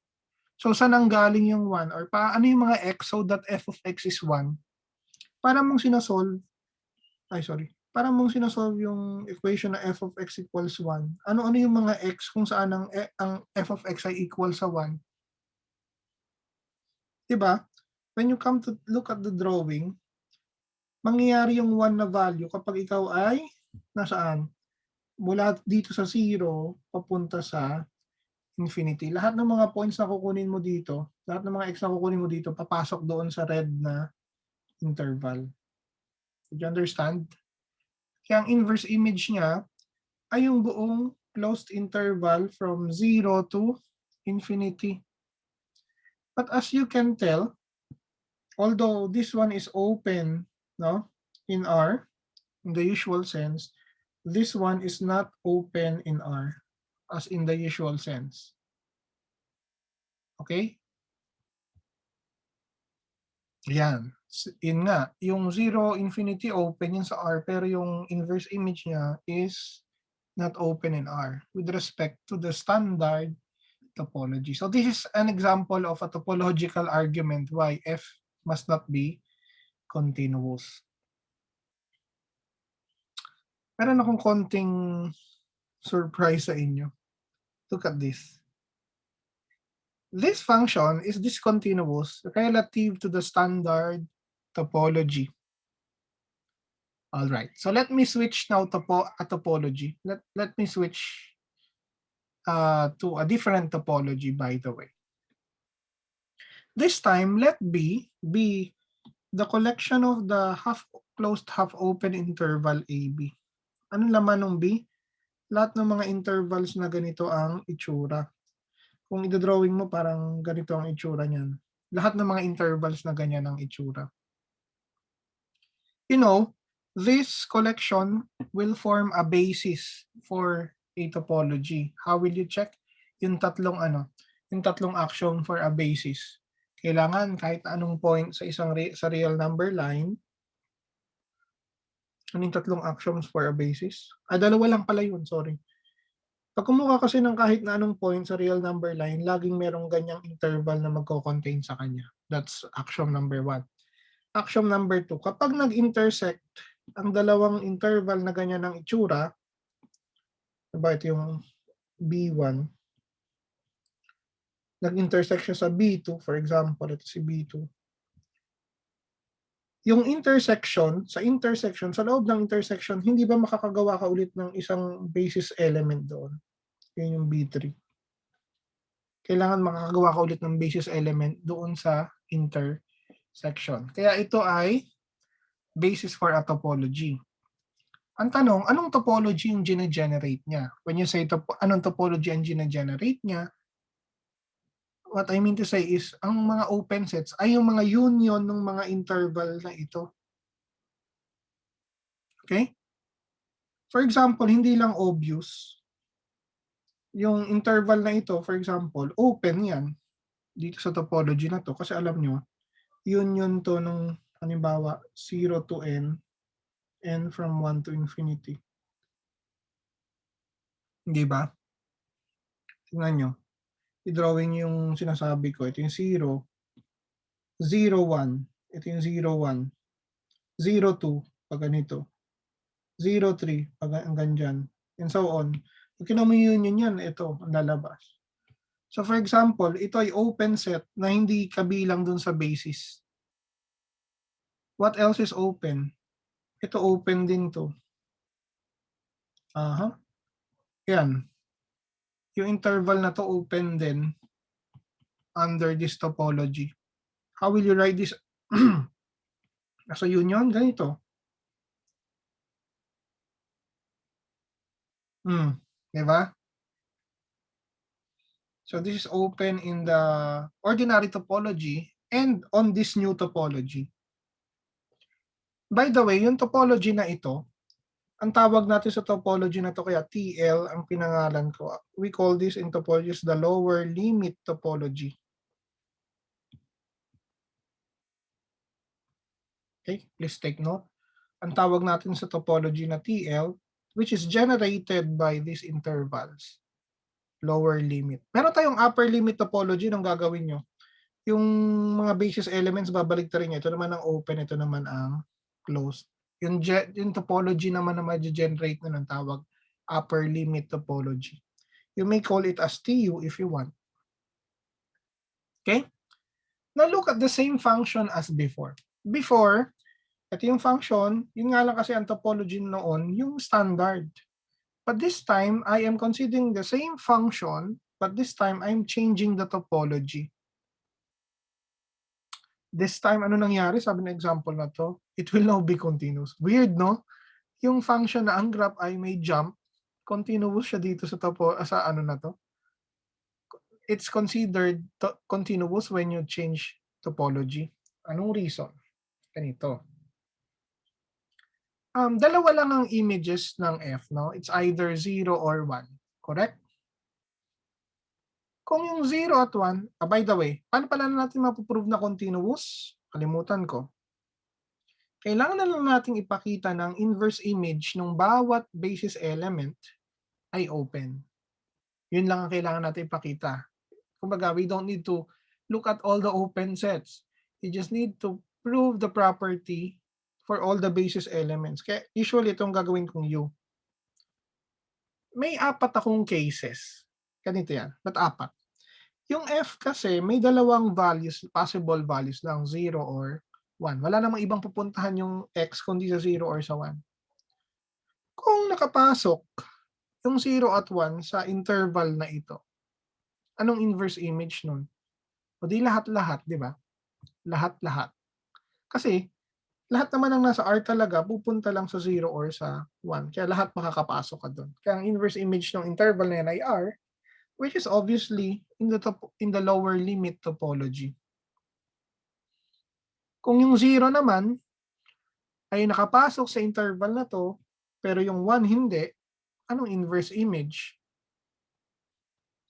So, saan ang galing yung 1? Or ano yung mga x so that f of x is 1? Para mong sinasolve, para mong sinasolve yung equation na f of x equals 1. Ano yung mga x kung saan ang f of x ay equal sa 1? Diba? When you come to look at the drawing, mangyayari yung 1 na value kapag ikaw ay nasaan? Mula dito sa 0, papunta sa infinity. Lahat ng mga points na kukunin mo dito, lahat ng mga x na kukunin mo dito, papasok doon sa red na interval. Did you understand? Kaya ang inverse image niya ay yung buong closed interval from 0 to infinity. But as you can tell, although this one is open, no, in R, in the usual sense, this one is not open in R, as in the usual sense. Okay? Yan. Yun nga, yung 0, infinity open yun sa R, pero yung inverse image niya is not open in R with respect to the standard topology. So this is an example of a topological argument why F must not be continuous. Meron akong konting surprise sa inyo. Look at this. This function is discontinuous relative to the standard topology. All right, so let me switch now to topology. Let me switch to a different topology, by the way. This time, let B be the collection of the half-closed, half-open interval AB. Anong laman ng B? Lahat ng mga intervals na ganito ang itsura. Kung i-drawing mo, parang ganito ang itsura niyan. Lahat ng mga intervals na ganyan ang itsura. You know, this collection will form a basis for a topology. How will you check? Yung tatlong action for a basis. Kailangan kahit anong point sa sa real number line. Anong tatlong actions for a basis? Dalawa lang pala yun, sorry. Pag kumuha kasi ng kahit na anong point sa real number line, laging merong ganyang interval na magko-contain sa kanya. That's axiom number 1. Axiom number 2, kapag nag-intersect ang dalawang interval na ganyan ng itsura, diba ito yung B1, nag-intersect siya sa B2, for example, ito si B2. Yung intersection, sa loob ng intersection, hindi ba makakagawa ka ulit ng isang basis element doon? Yun yung B3. Kailangan makakagawa ka ulit ng basis element doon sa intersection. Kaya ito ay basis for a topology. Ang tanong, anong topology yung gine-generate niya? When you say anong topology ang gine-generate niya, what I mean to say is, ang mga open sets ay yung mga union ng mga interval na ito. Okay? For example, hindi lang obvious. Yung interval na ito, for example, open yan dito sa topology na to. Kasi alam nyo, union to nung, halimbawa, 0 to n from 1 to infinity. Hindi ba? Tingnan nyo. I-drawing yung sinasabi ko. Ito yung 0, 0, 1. Ito yung 0, 1. 0, 2, pag ganito. 0, 3, pag hanggang dyan. And so on. Pag kinamuyunion yan, ito, ang lalabas. So for example, ito ay open set na hindi kabilang dun sa basis. What else is open? Ito open din to. Yan. Yung interval na to open din under this topology. How will you write this? So union, ganito. Diba? So this is open in the ordinary topology and on this new topology. By the way, yung topology na ito, ang tawag natin sa topology na to, kaya TL ang pinangalan ko. We call this in topology the lower limit topology. Okay, please take note. Ang tawag natin sa topology na TL, which is generated by these intervals. Lower limit. Meron tayong upper limit topology nung gagawin nyo. Yung mga basis elements, babalik ta rin nyo. Ito naman ang open, ito naman ang closed. Yung topology naman na ma-generate na ng tawag upper limit topology. You may call it as TU if you want. Okay? Now look at the same function as before. Before, ito yung function, yun nga lang kasi ang topology noon, yung standard. But this time, I am considering the same function, but this time, I'm changing the topology. This time, ano nangyari? Sabi ng example na to, it will now be continuous. Weird, no? Yung function na ang graph ay may jump, continuous siya dito sa ano na to. It's considered continuous when you change topology. Anong reason? Ganito. Dalawa lang ang images ng F, no? It's either 0 or 1. Correct? Kung yung 0 at 1, by the way, paano pala natin mapuprove na continuous? Kalimutan ko. Kailangan na lang natin ipakita ng inverse image ng bawat basis element ay open. Yun lang ang kailangan natin ipakita. Kumbaga, we don't need to look at all the open sets. You just need to prove the property for all the basis elements. Kaya usually itong gagawin kong U. May 4 akong cases. Ganito yan. Ba't 4? Yung F kasi may dalawang values, possible values lang, 0 or 1. Wala namang ibang pupuntahan yung X kundi sa 0 or sa 1. Kung nakapasok yung 0 at 1 sa interval na ito, anong inverse image nun? O di lahat-lahat, di ba? Lahat-lahat. Kasi lahat naman ng nasa R talaga pupunta lang sa 0 or sa 1. Kaya lahat makakapasok ka doon. Kaya ang inverse image ng interval na yan ay R. which is obviously in the lower limit topology. Kung yung 0 naman ay nakapasok sa interval na to, pero yung 1 hindi, anong inverse image?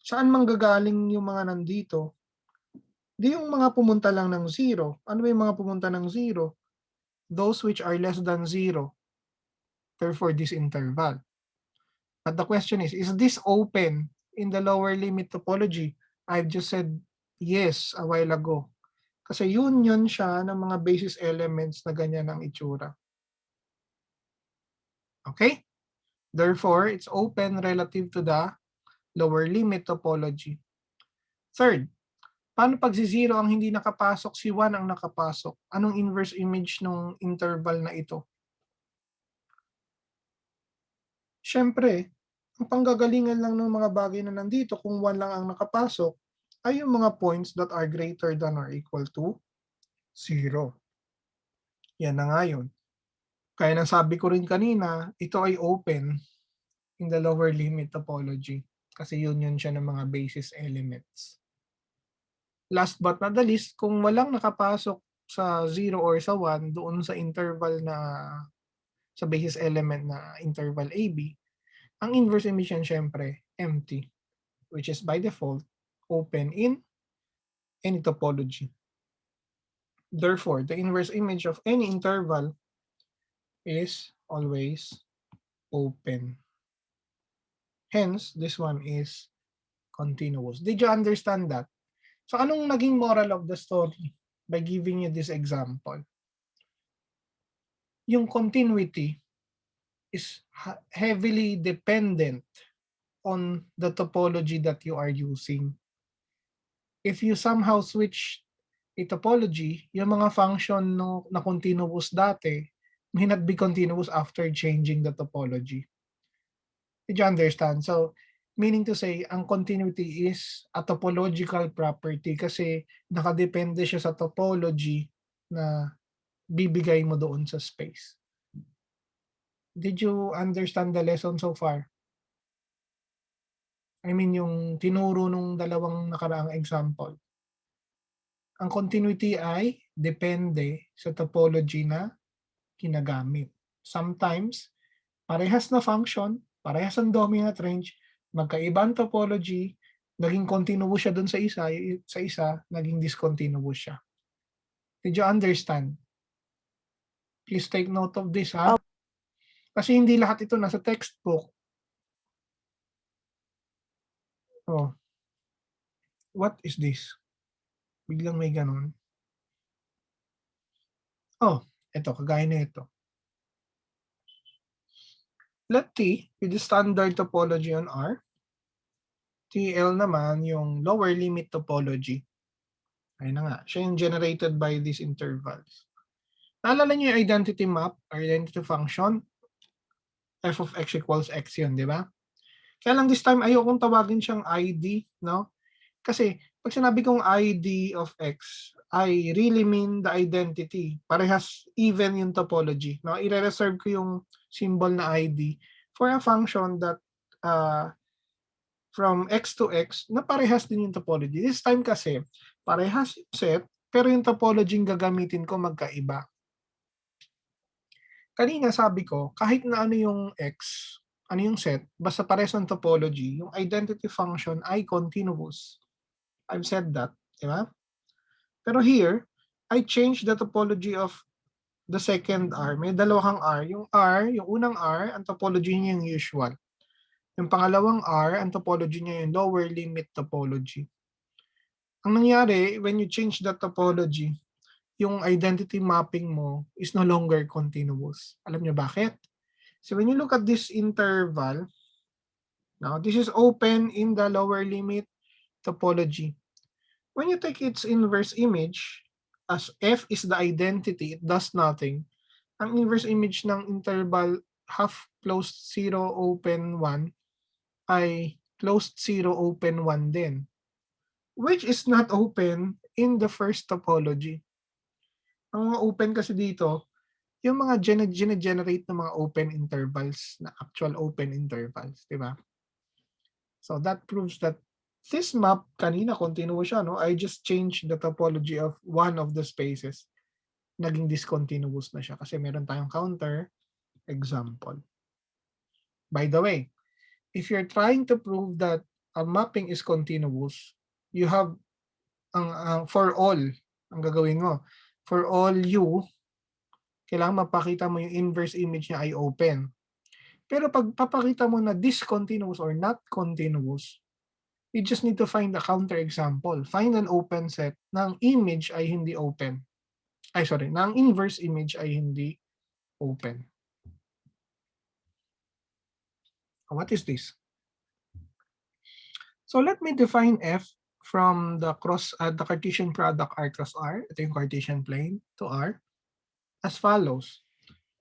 Saan manggagaling yung mga nandito? Di yung mga pumunta lang ng 0. Ano ba yung mga pumunta ng 0? Those which are less than 0. Therefore, this interval. But the question is this open in the lower limit topology? I've just said yes a while ago. Kasi union siya ng mga basis elements na ganyan ang itsura. Okay? Therefore, it's open relative to the lower limit topology. Third, paano pag si 0 ang hindi nakapasok, si 1 ang nakapasok? Anong inverse image ng interval na ito? Siyempre, ang panggagalingan lang ng mga bagay na nandito kung 1 lang ang nakapasok ay yung mga points that are greater than or equal to 0. Yan na nga yun. Kaya nang sabi ko rin kanina, ito ay open in the lower limit topology kasi union siya ng mga basis elements. Last but not the least, kung walang nakapasok sa 0 or sa 1 doon sa interval na sa basis element na interval AB, ang inverse image yan syempre empty, which is by default open in any topology. Therefore, the inverse image of any interval is always open. Hence, this one is continuous. Did you understand that? So anong naging moral of the story by giving you this example? Yung continuity is heavily dependent on the topology that you are using. If you somehow switch a topology, yung mga function na continuous dati may not be continuous after changing the topology. Did you understand? So, meaning to say, ang continuity is a topological property kasi nakadepende siya sa topology na bibigay mo doon sa space. Did you understand the lesson so far? I mean, yung tinuro nung dalawang nakaraang example. Ang continuity ay depende sa topology na ginagamit. Sometimes, parehas na function, parehas ang dominant range, magkaibang topology, naging continuous siya dun sa isa, naging discontinuous siya. Did you understand? Please take note of this, ha? Kasi hindi lahat ito nasa textbook. Oh. What is this? Biglang may ganon. Oh, ito, kagaya na ito. Let T be the standard topology on R. TL naman yung lower limit topology. Ayun na nga, siya yung generated by these intervals. Naalala niyo yung identity map, or identity function? F of x equals x yun, di ba? Kaya lang this time, ayokong tawagin siyang ID, no? Kasi pag sinabi kong ID of x, I really mean the identity. Parehas even yung topology. No? I-reserve ko yung symbol na ID for a function that from x to x na parehas din yung topology. This time kasi, parehas yung set, pero yung topology yung gagamitin ko magkaiba. Kanina sabi ko, kahit na ano yung x, ano yung set, basta parehas ng topology, yung identity function ay continuous. I've said that, di ba? Pero here, I changed the topology of the second R. May dalawang R. Yung R, yung unang R, ang topology niya yung usual. Yung pangalawang R, ang topology niya yung lower limit topology. Ang nangyari, when you change the topology, yung identity mapping mo is no longer continuous. Alam niyo bakit? So when you look at this interval, now this is open in the lower limit topology. When you take its inverse image, as F is the identity, it does nothing. Ang inverse image ng interval half closed 0, open 1 ay closed 0, open 1 din. Which is not open in the first topology. Ang mga open kasi dito, yung mga generate ng mga open intervals na actual open intervals, di ba? So that proves that This map, kanina continuous siya, no? I just changed the topology of one of the spaces. Naging discontinuous na siya kasi meron tayong counter example. By the way, if you're trying to prove that a mapping is continuous, you have for all, ang gagawin mo, for all U, kailangan mapakita mo yung inverse image niya ay open. Pero pag papakita mo na discontinuous or not continuous, you just need to find a counterexample. Find an open set na ang image ay hindi open. Na ang inverse image ay hindi open. What is this? So let me define F from the Cartesian product R cross R. Ito yung Cartesian plane to R as follows.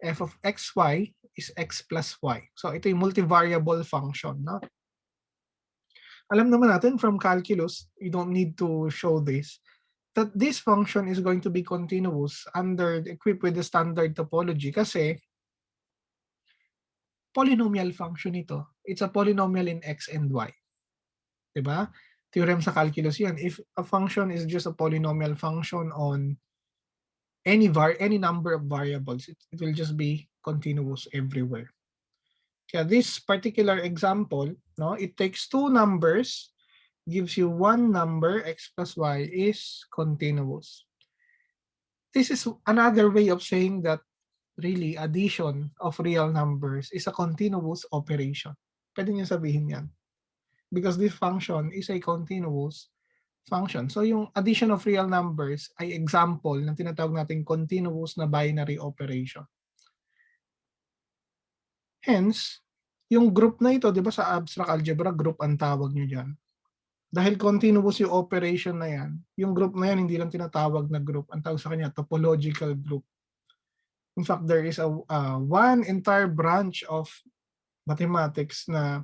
F of xy is x plus y. So ito yung multivariable function. No? Alam naman natin from calculus, you don't need to show this, that this function is going to be continuous equipped with the standard topology kasi polynomial function ito. It's a polynomial in x and y. Diba? Theorem sa calculus yan. If a function is just a polynomial function on any number of variables, it will just be continuous everywhere. Kaya this particular example, no, it takes two numbers, gives you one number, x plus y is continuous. This is another way of saying that really addition of real numbers is a continuous operation. Pwede niyo sabihin yan. Because this function is a continuous function. So yung addition of real numbers ay example ng tinatawag nating continuous na binary operation. Hence, yung group na ito, di ba sa abstract algebra, group ang tawag nyo dyan. Dahil continuous yung operation na yan, yung group na yan hindi lang tinatawag na group. Ang tawag sa kanya, topological group. In fact, there is one entire branch of mathematics na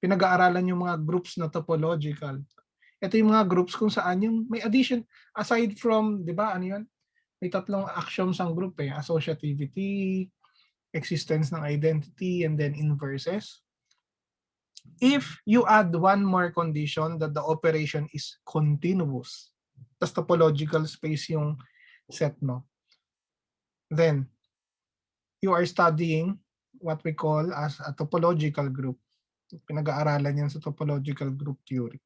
pinag-aaralan yung mga groups na topological. Ito yung mga groups kung saan yung may addition, aside from, di ba, ano yun? May tatlong axioms ang group eh, associativity, existence ng identity, and then inverses. If you add one more condition that the operation is continuous, tas topological space yung set mo, then you are studying what we call as a topological group. Pinag-aaralan yan sa topological group theory.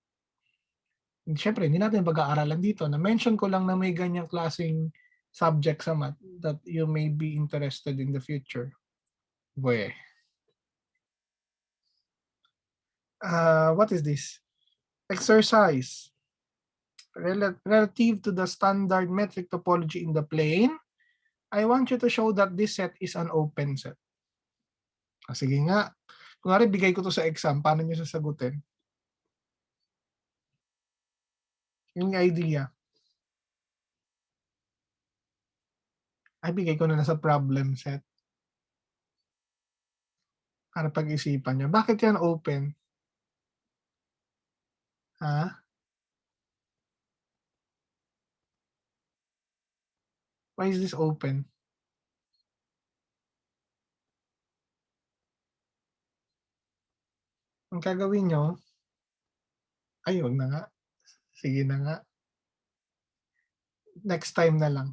Siyempre, hindi natin pag-aaralan dito. Na-mention ko lang na may ganyang klaseng subject sa math that you may be interested in the future. What is this? Exercise. Relative to the standard metric topology in the plane, I want you to show that this set is an open set. Sige nga. Kunwari, bigay ko to sa exam. Paano nyo sasagutin? Yung idea. Ay, bigay ko na sa problem set. Para pag-isipan nyo. Bakit yan open? Ha? Why is this open? Ang gagawin nyo, ayun na nga. Sige na nga. Next time na lang.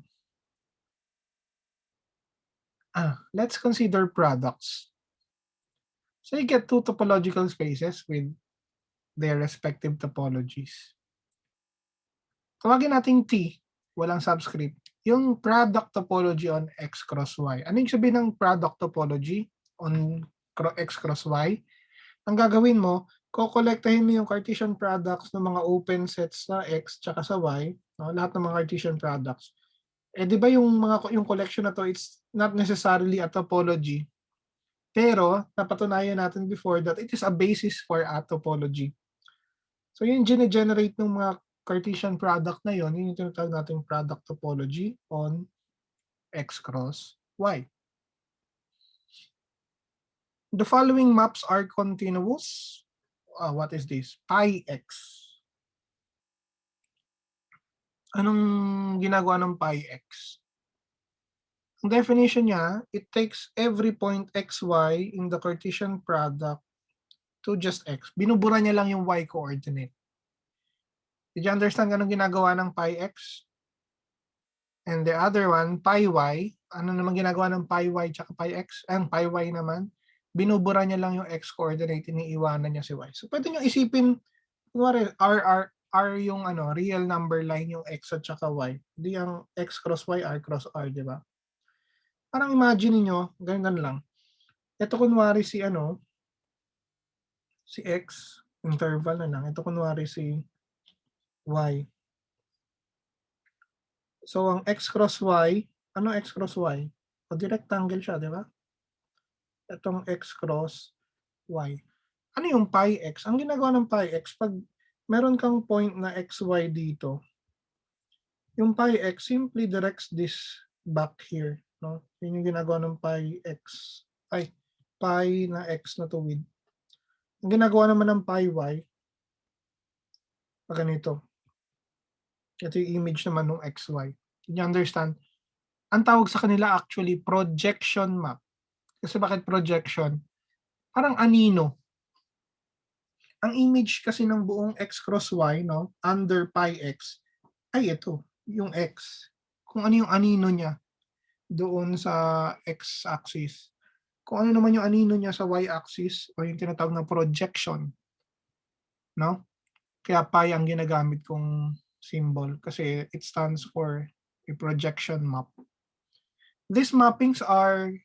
Let's consider products. So you get two topological spaces with their respective topologies. Tawagin natin T, walang subscript, yung product topology on X cross Y. Ano yung sabihin ng product topology on X cross Y? Ang gagawin mo, kokolektahin mo yung Cartesian products ng mga open sets sa X tsaka sa Y, no? Lahat ng mga Cartesian products. Di ba yung collection na to, it's not necessarily a topology. Pero napatunayan natin before that it is a basis for a topology. So yung generate ng mga Cartesian product na yun yung tinatawag nating product topology on X cross Y. The following maps are continuous. What is this? Pi x. Anong ginagawa ng pi x? Ang definition niya, it takes every point xy in the Cartesian product to just x. Binubura niya lang yung y coordinate. Did you understand anong ginagawa ng pi x? And the other one, pi y. Ano naman ginagawa ng pi y tsaka pi x? Ang pi y naman, binubura niya lang yung x coordinate, iniiwanan niya si y. So pwede niyo isipin, kunwari, r yung real number line yung x at saka y. Hindi ang x cross y, r cross r, di ba? Parang imagine niyo, ganyan lang. Ito kunwari si si x, interval na lang. Ito kunwari si y. So ang x cross y, ano x cross y? O di rectangle siya, di ba? Itong x cross y. Ano yung pi x? Ang ginagawa ng pi x, pag meron kang point na xy dito, yung pi x simply directs this back here. No? Yun yung ginagawa ng pi x. Ay, pi na x na tuwid. Ang ginagawa naman ng pi y, pag ganito. Ito yung image naman ng xy. You understand? Ang tawag sa kanila actually projection map. Kasi bakit projection? Parang anino. Ang image kasi ng buong x cross y, no, under pi x, ay ito, yung x. Kung ano yung anino niya doon sa x-axis. Kung ano naman yung anino niya sa y-axis o yung tinatawag na projection. No? Kaya pi ang ginagamit kong symbol kasi it stands for a projection map. These mappings are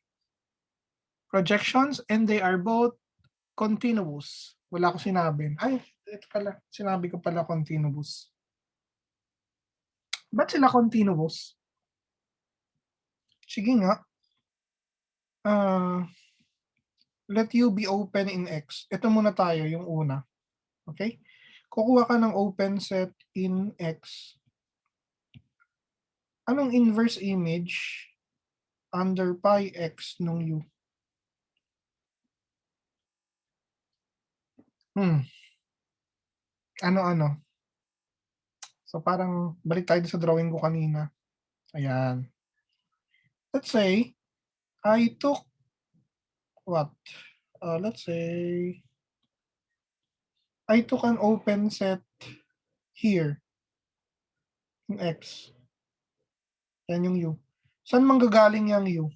projections and they are both continuous. Wala ko sinabi. Ay, ito pala. Sinabi ko pala continuous. Ba't sila continuous? Sige nga. Let u be open in x. Ito muna tayo, yung una. Okay? Kukuha ka ng open set in x. Anong inverse image under pi x nung u? Ano-ano? So parang balik tayo sa drawing ko kanina. Ayan. Let's say, I took what? Let's say, I took an open set here. Yung x. Yan yung u. Saan manggagaling yung u?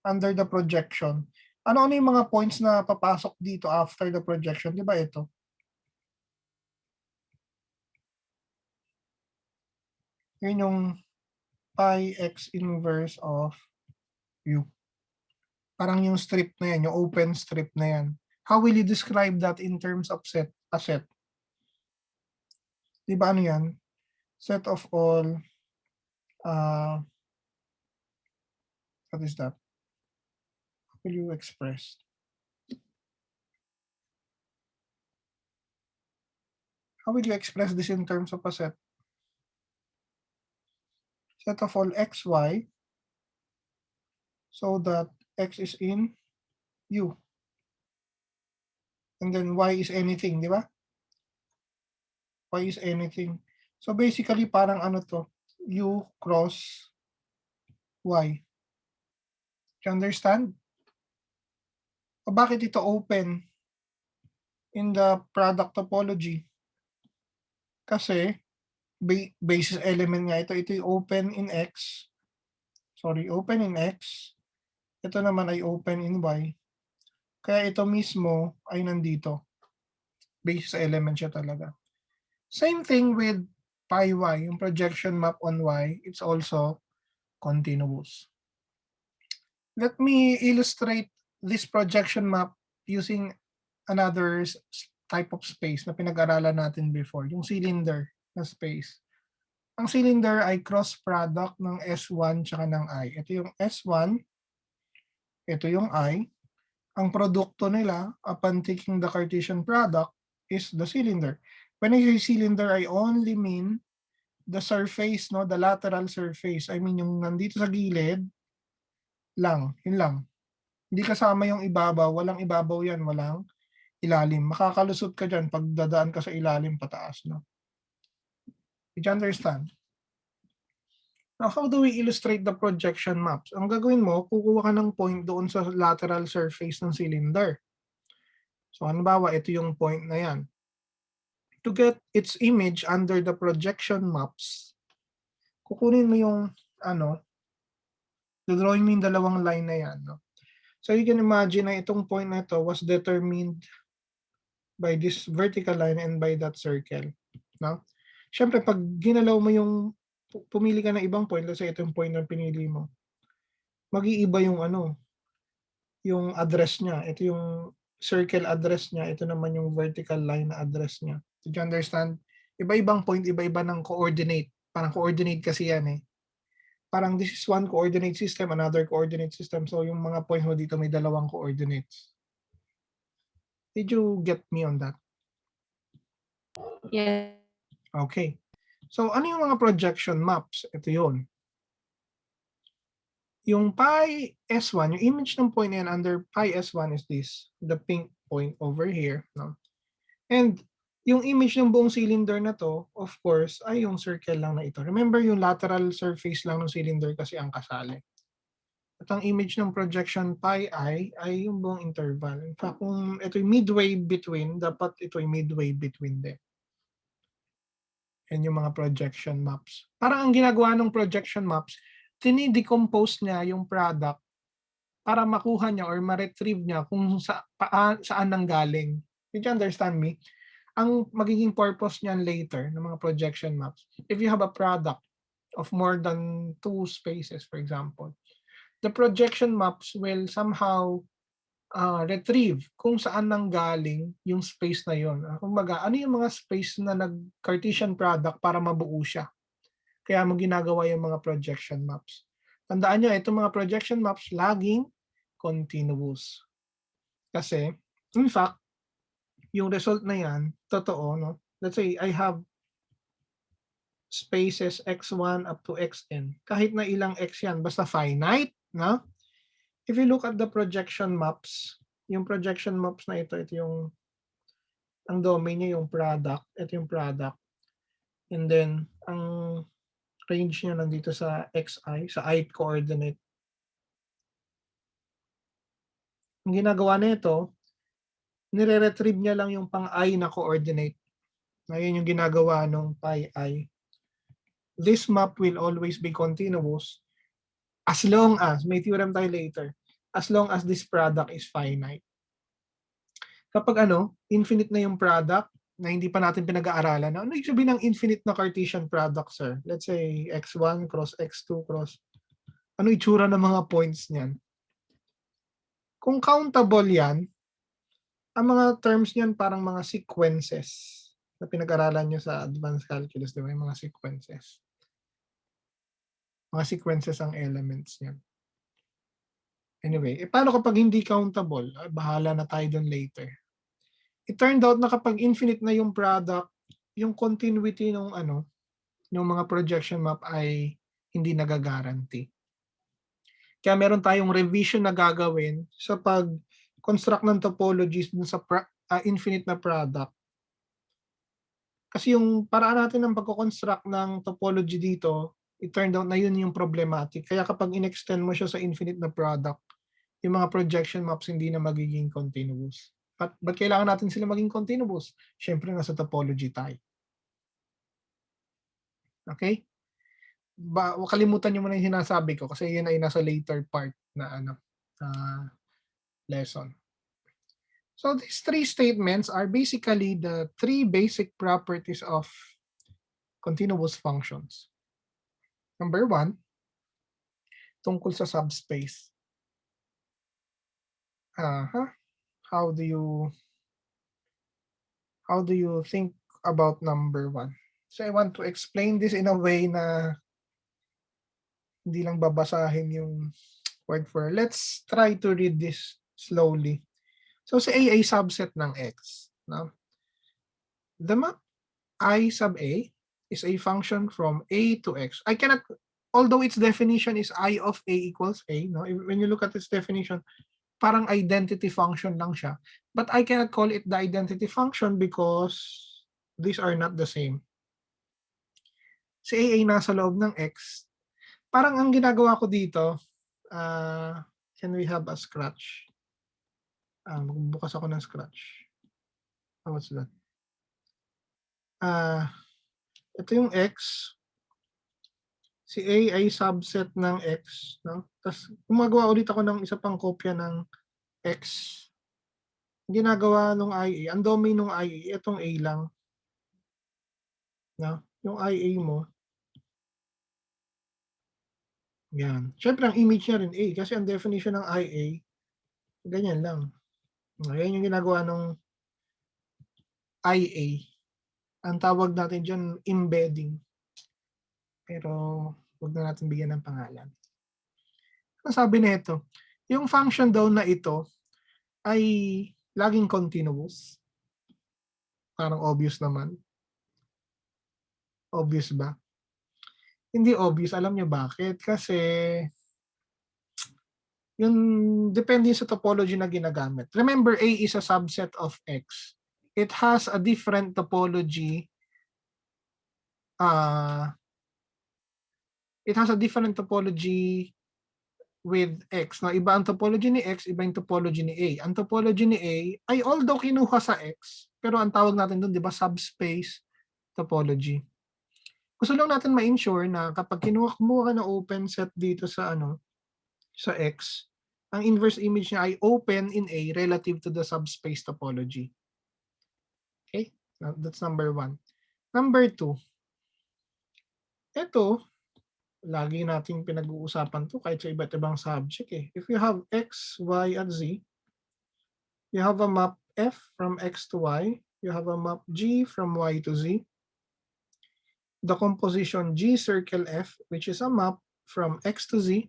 Under the projection. Ano yung mga points na papasok dito after the projection? Di ba ito? Yun yung pi x inverse of u. Parang yung strip na yan, yung open strip na yan. How will you describe that in terms of a set? Di ba ano yan? Set of all, what is that? How will you express? How will you express this in terms of a set? Set of all xy so that x is in u. And then y is anything, di ba? Y is anything. So basically parang ano to, u cross y. You understand? O bakit ito open in the product topology? Kasi basis element nga ito yung open in x. Sorry, open in x. Ito naman ay open in y. Kaya ito mismo ay nandito. Basis element siya talaga. Same thing with pi y, yung projection map on y, it's also continuous. Let me illustrate this projection map using another type of space na pinag-aralan natin before, yung cylinder na space. Ang cylinder ay cross product ng S1 tsaka ng I. Ito yung S1, ito yung I. Ang produkto nila upon taking the Cartesian product is the cylinder. When I say cylinder, I only mean the surface, no, the lateral surface. I mean yung nandito sa gilid lang, yun lang. Hindi kasama yung ibabaw, walang ibabaw yan, walang ilalim. Makakalusot ka dyan pag dadaan ka sa ilalim pataas, no? Did you understand? Now, how do we illustrate the projection maps? Ang gagawin mo, kukuha ka ng point doon sa lateral surface ng cylinder. So, halimbawa, ito yung point na yan. to get its image under the projection maps, kukunin mo yung drawing mo yung dalawang line na yan. No? So you can imagine na itong point na ito was determined by this vertical line and by that circle. No? Siyempre, pag ginalaw mo yung, pumili ka ng ibang point, let's say ito yung point na pinili mo, mag-iiba yung yung address niya. Ito yung circle address niya. Ito naman yung vertical line na address niya. Did you understand? Iba-ibang point, iba-iba ng coordinate. Parang coordinate kasi yan eh. Parang this is one coordinate system, another coordinate system. So yung mga point mo dito may dalawang coordinates. Did you get me on that? Yes. Okay. So ano yung mga projection maps? Ito yun. Yung pi S1, yung image ng point na yan under pi S1 is this, the pink point over here. No? And yung image ng buong cylinder na to, of course, ay yung circle lang na ito. Remember yung lateral surface lang ng cylinder kasi ang kasali. At ang image ng projection pi I ay yung buong interval. In fact, kung ito yung midway between, dapat ito yung midway between them. And yung mga projection maps. Parang ang ginagawa ng projection maps, tinidecompose niya yung product para makuha niya or ma-retrieve niya kung saan nanggaling. Did you understand me? Ang magiging purpose niyan later ng mga projection maps, if you have a product of more than 2 spaces, for example, the projection maps will somehow retrieve kung saan nanggaling yung space na yon. Kumbaga, ano yung mga space na nag-Cartesian product para mabuo siya. Kaya mo ginagawa yung mga projection maps. Tandaan nyo, itong mga projection maps laging continuous. Kasi, in fact, yung result na yan, totoo, no? Let's say, I have spaces x1 up to xn. Kahit na ilang x yan, basta finite, no? If you look at the projection maps, yung projection maps na ito yung, ang domain niya yung product, ito yung product. And then, ang range niya nandito sa xi, sa ith coordinate. Ang ginagawa nito, nire-retrieve niya lang yung pang I na coordinate. Ngayon yung ginagawa ng pi I. This map will always be continuous as long as, may theorem tayo later, as long as this product is finite. Kapag infinite na yung product na hindi pa natin pinag-aaralan, ano ibig sabihin ng infinite na Cartesian product, sir? Let's say x1 cross x2 cross, ano itsura ng mga points niyan? Kung countable yan, ang mga terms niyan parang mga sequences na pinag-aralan nyo sa advanced calculus, di ba? Yung mga sequences. Mga sequences ang elements niyan. Anyway, paano kapag hindi countable? Bahala na tayo doon later. It turned out na kapag infinite na yung product, yung continuity ng ng mga projection map ay hindi nagagaranti. Kaya meron tayong revision na gagawin sa pag-construct ng topologies dun sa infinite na product. Kasi yung paraan natin ng pagko-construct ng topology dito, it turned out na yun yung problematic. Kaya kapag in-extend mo siya sa infinite na product, yung mga projection maps hindi na magiging continuous. Ba't kailangan natin sila maging continuous? Siyempre, nasa topology tayo. Okay? Kalimutan nyo muna yung sinasabi ko kasi yun ay nasa later part na lesson. So these three statements are basically the three basic properties of continuous functions. Number 1, tungkol sa subspace. How do you think about number 1? So I want to explain this in a way na hindi lang babasahin yung word for. Let's try to read this slowly. So sa A ay subset ng X. No? The map I sub A is a function from A to X. I cannot, although its definition is I of A equals A, no? When you look at its definition, parang identity function lang siya. But I cannot call it the identity function because these are not the same. Si A ay nasa loob ng X. Parang ang ginagawa ko dito, can we have a scratch? Magbukas ako ng scratch. What's that? ito yung X. Si A ay subset ng X. No? Tapos gumagawa ulit ako ng isa pang kopya ng X. Ginagawa nung IA. Ang domain nung IA, itong A lang. No? Yung IA mo. Yan. Siyempre, ang image niya rin A. Kasi ang definition ng IA, ganyan lang. Ayan yung ginagawa ng IA. Ang tawag natin dyan, embedding. Pero, huwag na natin bigyan ng pangalan. Sabi na ito, yung function daw na ito ay laging continuous. Parang obvious naman. Obvious ba? Hindi obvious. Alam niyo bakit? Kasi yung depende sa topology na ginagamit. Remember, A is a subset of X. It has a different topology. It has a different topology with X. No? Iba ang topology ni X, iba yung topology ni A. Ang topology ni A ay although kinuha sa X, pero ang tawag natin doon, di ba, subspace topology. Gusto lang natin ma-ensure na kapag kumuha ka ng open set dito sa sa X, ang inverse image niya ay open in A relative to the subspace topology. Okay? That's number 1. Number 2, ito, lagi nating pinag-uusapan to kahit sa iba't ibang subject eh. If you have X, Y, at Z, you have a map F from X to Y, you have a map G from Y to Z, the composition G circle F, which is a map from X to Z.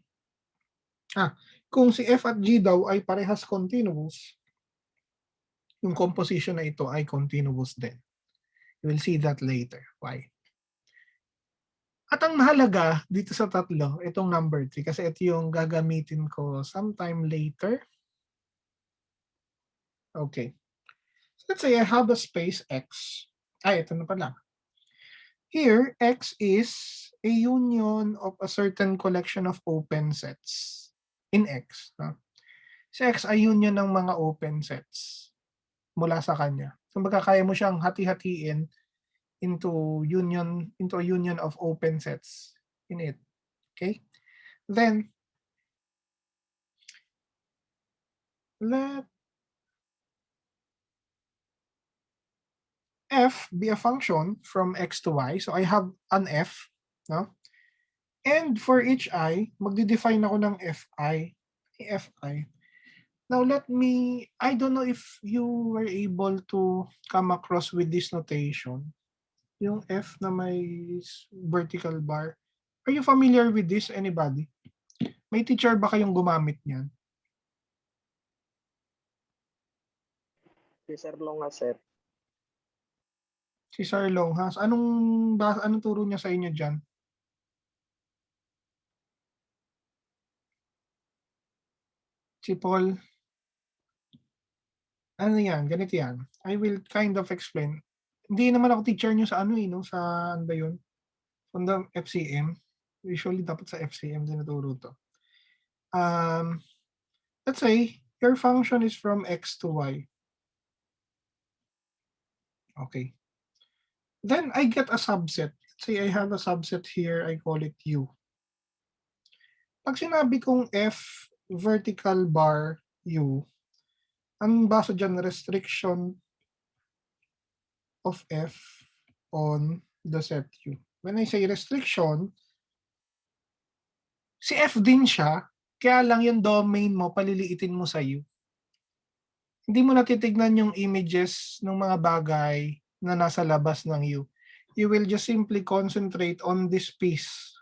Kung si F at G daw ay parehas continuous, yung composition na ito ay continuous din. You will see that later. Why? At ang mahalaga dito sa tatlo, itong number 3, kasi ito yung gagamitin ko sometime later. Okay. So let's say I have a space X. Ito na pala. Here, X is a union of a certain collection of open sets in X. No? Si X ay union ng mga open sets mula sa kanya. Kumbaga kaya mo siyang hati-hatiin into a union of open sets in it. Okay? Then let F be a function from X to Y. So I have an F, no? And for each I, magde-define ako ng Fi. Fi. Now I don't know if you were able to come across with this notation. Yung F na may vertical bar. Are you familiar with this, anybody? May teacher ba kayong gumamit niyan? Si Sir Longas, sir. Si Sir Longhas. Anong turo niya sa inyo dyan? Si Paul? Ano yan? Ganito yan. I will kind of explain. Hindi naman ako teacher niyo sa sa ano ba yun? From the FCM. Usually dapat sa FCM din naturo to. Let's say your function is from X to Y. Okay. Then I get a subset. Let's say I have a subset here. I call it U. Pag sinabi kong F vertical bar U, ang basa dyan, restriction of F on the set U. When I say restriction, si F din siya, kaya lang yung domain mo, paliliitin mo sa U. Hindi mo natitignan yung images ng mga bagay na nasa labas ng U. You will just simply concentrate on this piece.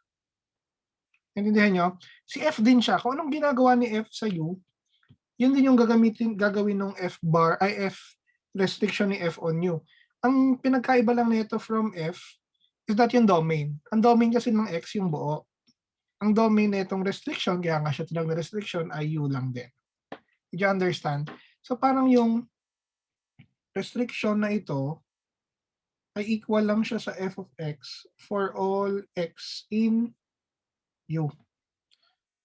Intindihan nyo? Si F din siya. Kung anong ginagawa ni F sa U, yun din yung gagawin ng F restriction ni F on U. Ang pinagkaiba lang nito from F is that yung domain. Ang domain kasi ng X yung buo. Ang domain na itong restriction, kaya nga siya tinawag na restriction, ay U lang din. Did you understand? So parang yung restriction na ito ay equal lang siya sa F of X for all X in U.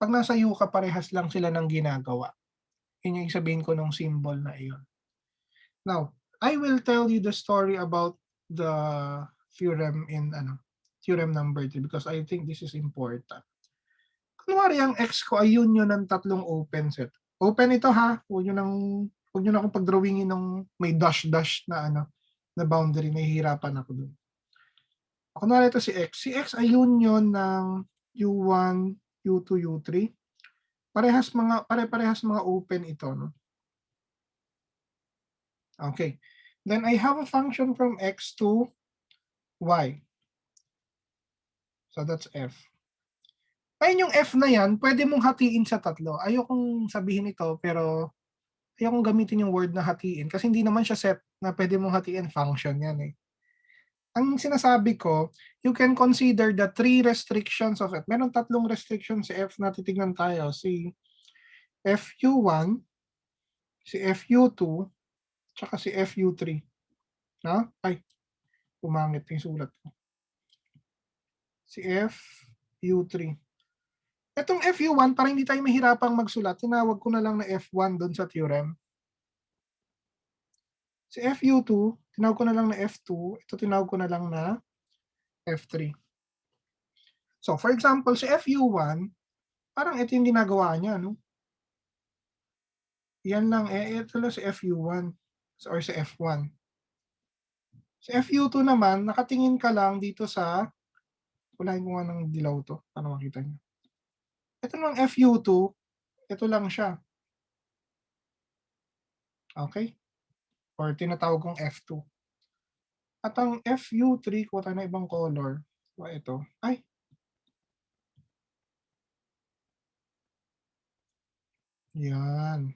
Pag nasa U ka, parehas lang sila ng ginagawa. Yun yung sabihin ko ng symbol na iyon. Now, I will tell you the story about the theorem in theorem number 3 because I think this is important. Kunwari ang X ko ay union ng tatlong open set. Open ito ha, huwag nyo na akong pag-drawingin ng may dash na na boundary, nahihirapan ako dun. Kunwari ito si X. Si X ay union ng U1, U2, U3. Pare-parehas mga open ito, no? Okay. Then I have a function from X to Y. So that's F. Ayun yung F na yan, pwede mong hatiin sa tatlo. Ayokong sabihin ito, pero ayokong gamitin yung word na hatiin kasi hindi naman siya set na pwede mong hatiin, function yan eh. Ang sinasabi ko, you can consider the 3 restrictions of F. Meron 3 restrictions sa F na titignan tayo. Si FU1, si FU2, tsaka si FU3. No? Ay, pumangit yung sulat ko. Si FU3. Itong FU1, para hindi tayo mahirapang magsulat, tinawag ko na lang na F1 doon sa theorem. Si FU2, tinawag ko na lang na F2. Ito tinawag ko na lang na F3. So, for example, si FU1, parang ito yung ginagawa niya, no? Yan lang, ito lang si FU1 or si F1. Si FU2 naman, nakatingin ka lang dito sa, walahin ko nga ng dilaw to, para makita niyo. Ito lang FU2, ito lang siya. Okay? Or tinatawag kong F2. At ang FU3, kuha tayo na ibang color. Ito. Ay. Yan.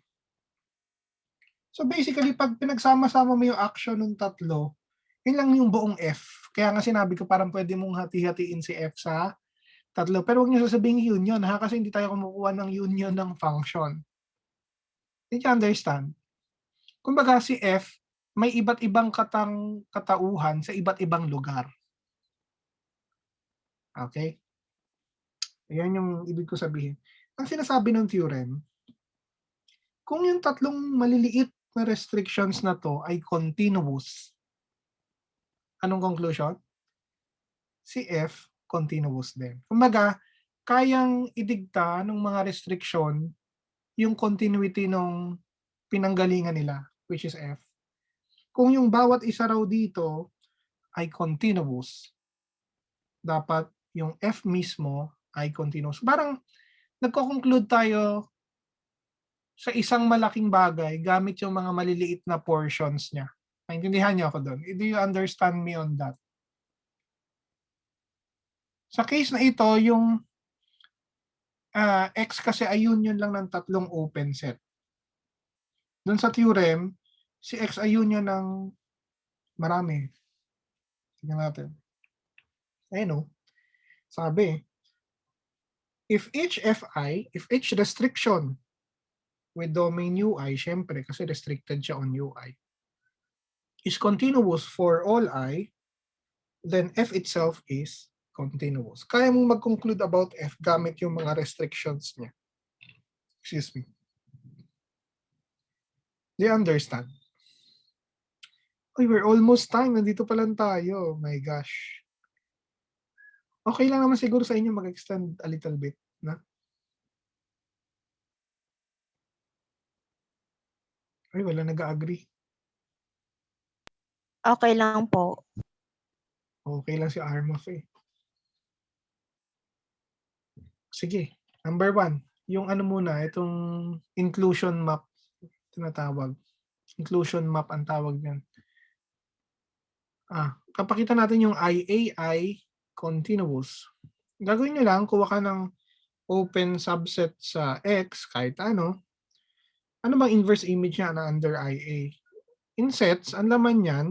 So basically, pag pinagsama-sama mo yung action ng tatlo, yun lang yung buong F. Kaya nga sinabi ko parang pwede mong hati-hatiin si F sa tatlo. Pero huwag niyo sasabihin union ha, kasi hindi tayo kumukuha ng union ng function. Did you understand? Kumbaga si F, may iba't ibang katauhan sa iba't ibang lugar. Okay? Ayan yung ibig ko sabihin. Ang sinasabi ng theorem, kung yung tatlong maliliit na restrictions na to ay continuous, anong conclusion? Si F, continuous din. Kumbaga, kayang idigta ng mga restriction yung continuity ng pinanggalingan nila, which is F. Kung yung bawat isa raw dito ay continuous, dapat yung F mismo ay continuous. Parang nagko-conclude tayo sa isang malaking bagay gamit yung mga maliliit na portions niya. Naintindihan niyo ako doon? Do you understand me on that? Sa case na ito, yung X kasi ay union lang ng tatlong open set. Doon sa theorem, si X ay union ng marami. Tingnan natin. Ayun o. Sabi, if each restriction with domain UI, syempre kasi restricted siya on UI, is continuous for all I, then F itself is continuous. Kaya mong mag-conclude about F gamit yung mga restrictions niya. Excuse me. Do you understand? Uy, we're almost time. Nandito pa lang tayo. My gosh. Okay lang naman siguro sa inyo mag-extend a little bit. Na? Ay, wala nag-agree. Okay lang po. Okay lang si Armof eh. Sige. Number 1. Yung ano muna, itong inclusion map tinatawag. Inclusion map ang tawag niyan. Kapakita natin yung IAI continuous. Gagawin nyo lang, kuha ka ng open subset sa X, kahit ano. Ano bang inverse image niya na under IA? In sets, ang laman niyan,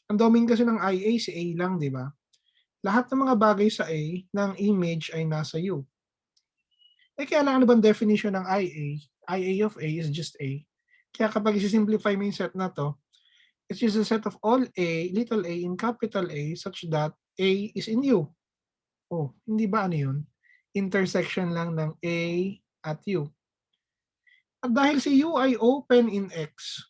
ang domain kasi ng IA, si A lang, di ba? Lahat ng mga bagay sa A ng image ay nasa U. Kaya lang ano bang definition ng IA? IA of A is just A. Kaya kapag isi-simplify mo yung set na to, it's just a set of all A, little a in capital A such that A is in U. Oh, hindi ba ano yun? Intersection lang ng A at U. At dahil si U ay open in X,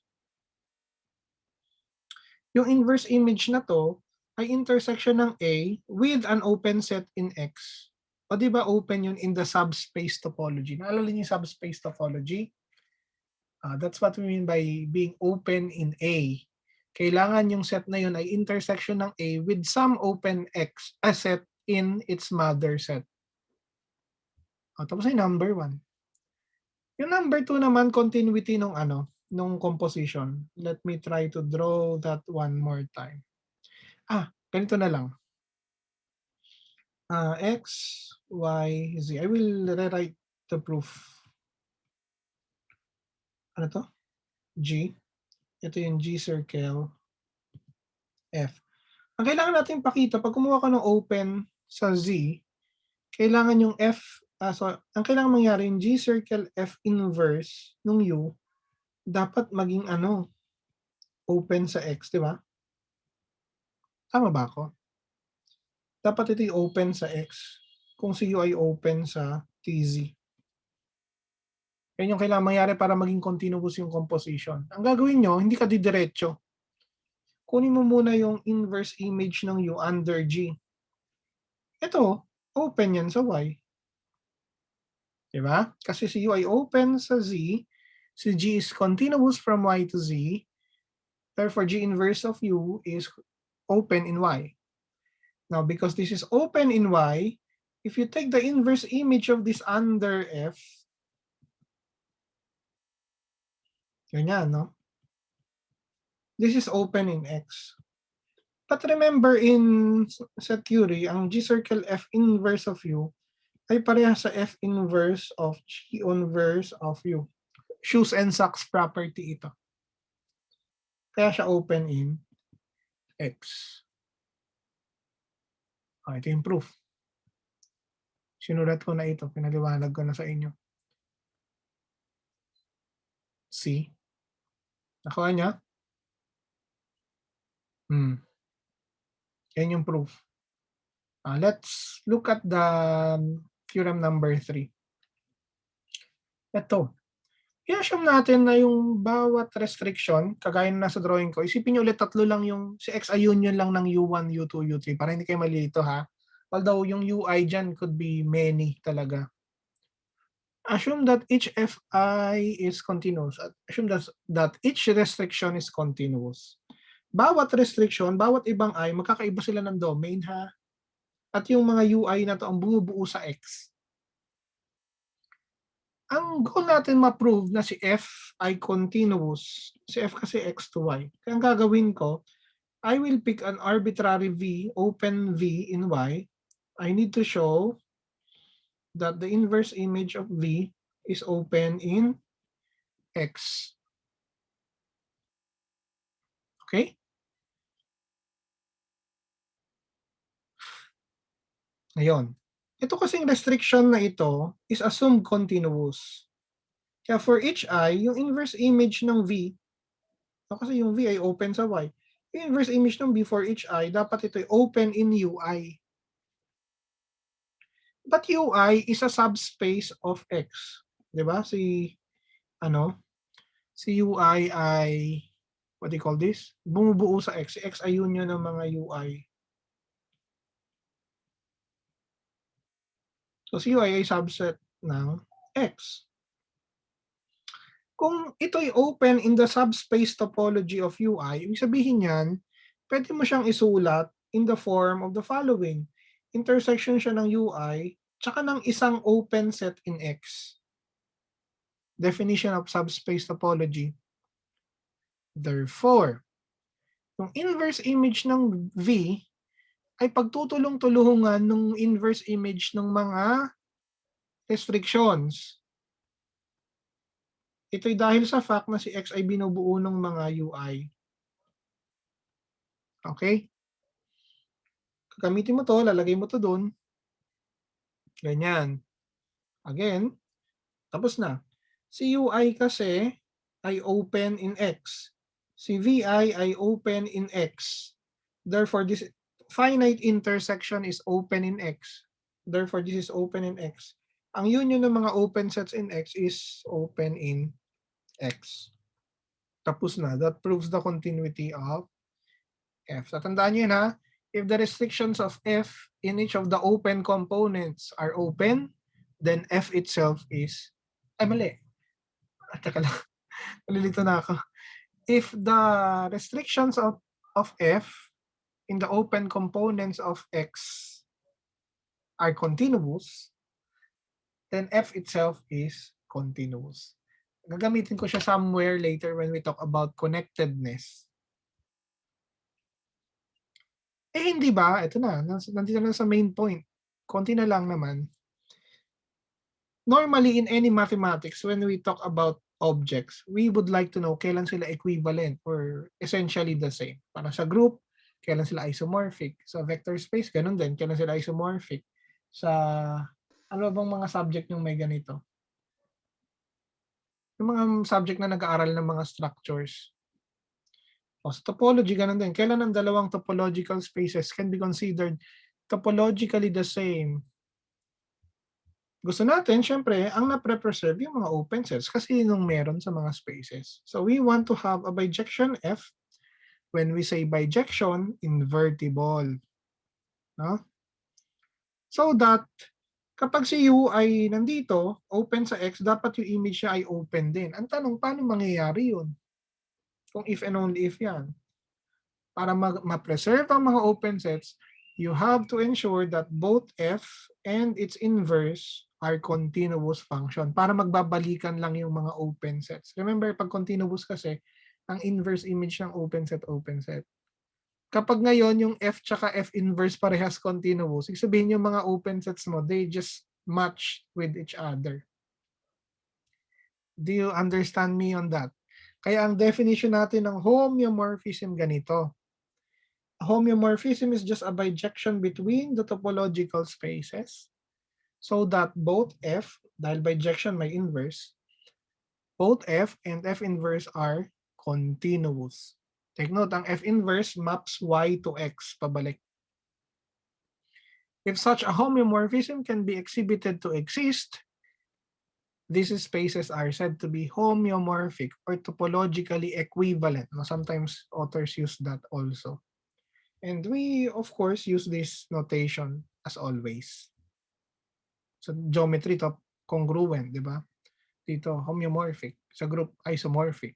Yung inverse image na to ay intersection ng A with an open set in X. O di ba open yun in the subspace topology? Naalala niyo yung subspace topology? That's what we mean by being open in A. Kailangan yung set na yun ay intersection ng A with some open X set in its mother set. Tapos ay number 1. Yung number 2 naman, continuity nung nung composition. Let me try to draw that one more time. Ganito na lang. X, Y, Z. I will rewrite the proof. Ano to? G. Ito yung G circle F. Ang kailangan natin pakita, pag kumuha ka ng open sa Z, kailangan yung F, ang kailangan mangyari yung G circle F inverse nung U, dapat maging open sa X, di ba? Tama ba ako? Dapat ito yung open sa X kung si U ay open sa TZ. Yan yung kailangan mangyari para maging continuous yung composition. Ang gagawin nyo, hindi ka didiretso. Kunin mo muna yung inverse image ng U under G. Ito, open yan sa Y. Diba? Kasi si U ay open sa Z, si G is continuous from Y to Z, therefore G inverse of U is open in Y. Now, because this is open in Y, if you take the inverse image of this under F, ganyan, no? This is open in X. But remember in set theory, ang G circle F inverse of U ay pareha sa F inverse of G inverse of U. Shoes and socks property ito. Kaya siya open in X. Ito yung proof. Sinulat ko na ito. Pinaliwanag ko na sa inyo. See? Nakuha niya? Yan yung proof. Let's look at the theorem number 3. Ito. I-assume natin na yung bawat restriction, kagaya na nasa drawing ko, isipin nyo ulit tatlo lang yung, si X ay union lang ng U1, U2, U3, para hindi kayo malilito ha. Although yung UI dyan could be many talaga. Assume that each Fi is continuous. Assume that each restriction is continuous. Bawat restriction, bawat ibang I, magkakaiba sila ng domain ha. At yung mga UI na to ang bumubuo sa X. Ang goal natin ma-prove na si F ay continuous. Si F kasi X to Y. Kaya ang gagawin ko, I will pick an arbitrary V, open V in Y. I need to show that the inverse image of V is open in X. Okay? Ngayon, ito kasing restriction na ito is assumed continuous. Kaya for each I, yung inverse image ng V, kasi yung V ay open sa Y, yung inverse image ng V for each I, dapat ito ay open in UI. But UI is a subspace of X. Diba? Si UI ay, what do you call this? Bumubuo sa X. Si X ay union ng mga UI. So si UI ay subset ng X. Kung ito ay open in the subspace topology of UI, ibig sabihin yan, pwede mo siyang isulat in the form of the following. Intersection siya ng UI, tsaka ng isang open set in X. Definition of subspace topology. Therefore, yung inverse image ng V ay pagtutulong-tulungan ng inverse image ng mga restrictions. Ito'y dahil sa fact na si X ay binubuo ng mga UI. Okay? Gagamitin mo to, lalagay mo to doon. Ganyan. Again, tapos na. Si UI kasi ay open in X. Si VI ay open in X. Therefore, this finite intersection is open in X. Therefore, this is open in X. Ang union ng mga open sets in X is open in X. Tapos na. That proves the continuity of F. So tandaan nyo yun ha. If the restrictions of F in each of the open components are open, then F itself is, ay mali. Teka lang, nalilito na ako. If the restrictions of F in the open components of X are continuous, then F itself is continuous. Gagamitin ko siya somewhere later when we talk about connectedness. Eh hindi ba? Ito na, nandito na sa main point. Konti na lang naman. Normally in any mathematics, when we talk about objects, we would like to know kailan sila equivalent or essentially the same. Para sa group, kailan sila isomorphic. Sa vector space, ganun din, kailan sila isomorphic. Sa ano bang mga subject yung may ganito? Yung mga subject na nag-aaral ng mga structures. O sa topology, ganun din. Kailan ang dalawang topological spaces can be considered topologically the same? Gusto natin, syempre, ang napre-preserve yung mga open sets kasi yun yung meron sa mga spaces. So we want to have a bijection F. When we say bijection, invertible. No? So that kapag si U ay nandito, open sa X, dapat yung image niya ay open din. Ang tanong, paano mangyayari yun? Kung if and only if yan. Para ma-preserve ang mga open sets, you have to ensure that both F and its inverse are continuous function para magbabalikan lang yung mga open sets. Remember, pag continuous kasi, ang inverse image ng open set. Kapag ngayon, yung F tsaka F inverse parehas continuous, ibig sabihin yung mga open sets mo, they just match with each other. Do you understand me on that? Kaya ang definition natin ng homeomorphism ganito. Homeomorphism is just a bijection between the topological spaces so that both F, dahil bijection may inverse, both F and F inverse are continuous. Take note, ang F inverse maps Y to X pabalik. If such a homeomorphism can be exhibited to exist, these spaces are said to be homeomorphic or topologically equivalent. Sometimes authors use that also. And we, of course, use this notation as always. Sa geometry, to congruent, di ba? Dito, homeomorphic. Sa group, isomorphic.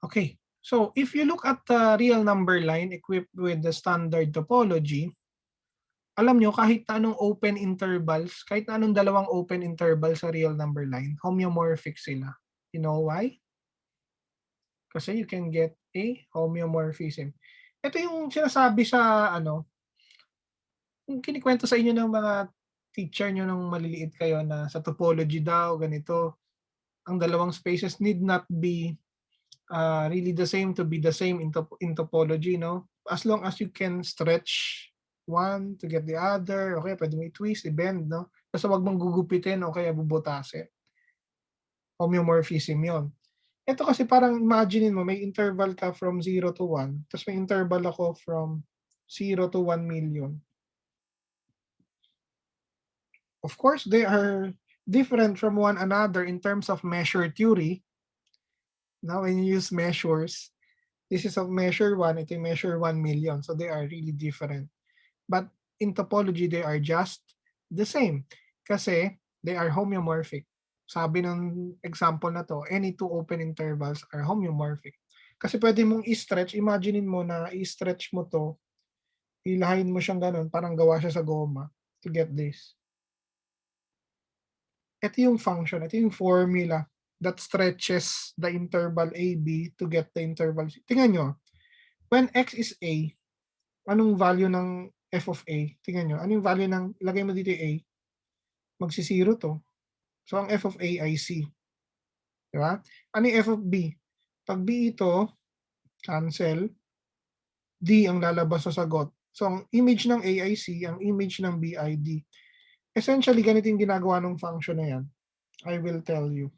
Okay, so if you look at the real number line equipped with the standard topology, alam nyo, kahit na anong open intervals, kahit na anong dalawang open intervals sa real number line, homeomorphic sila. You know why? Kasi you can get a homeomorphism. Ito yung sinasabi sa yung kinikwento sa inyo ng mga teacher nyo nung maliliit kayo na sa topology daw, ganito, ang dalawang spaces need not be really the same to be the same in topology, no? As long as you can stretch one to get the other, okay, pwede mo i-twist, i-bend, no? Basta wag mong gugupitin o kaya bubutasin. Homeomorphism yon. Ito kasi parang imagine mo, may interval ka from 0 to 1, tapos may interval ako from 0 to 1 million. Of course, they are different from one another in terms of measure theory. Now, when you use measures, this is of measure 1, ito yung measure 1 million. So they are really different. But in topology, they are just the same. Kasi they are homeomorphic. Sabi ng example na to, any two open intervals are homeomorphic. Kasi pwede mong i-stretch, imaginein mo na i-stretch mo to, ilahin mo siyang ganun, parang gawa siya sa goma to get this. Ito yung function, ito yung formula that stretches the interval AB to get the interval C. Tingnan nyo, when X is A, anong value ng F of A? Tingnan nyo, anong value ng, ilagay mo dito A, magsi-0 to. So, ang F of A ay C. Diba? Ano yung F of B? Pag B ito, cancel, D ang lalabas sa sagot. So, ang image ng A ay C, ang image ng B ay D. Essentially, ganito yung ginagawa ng function na yan. I will tell you.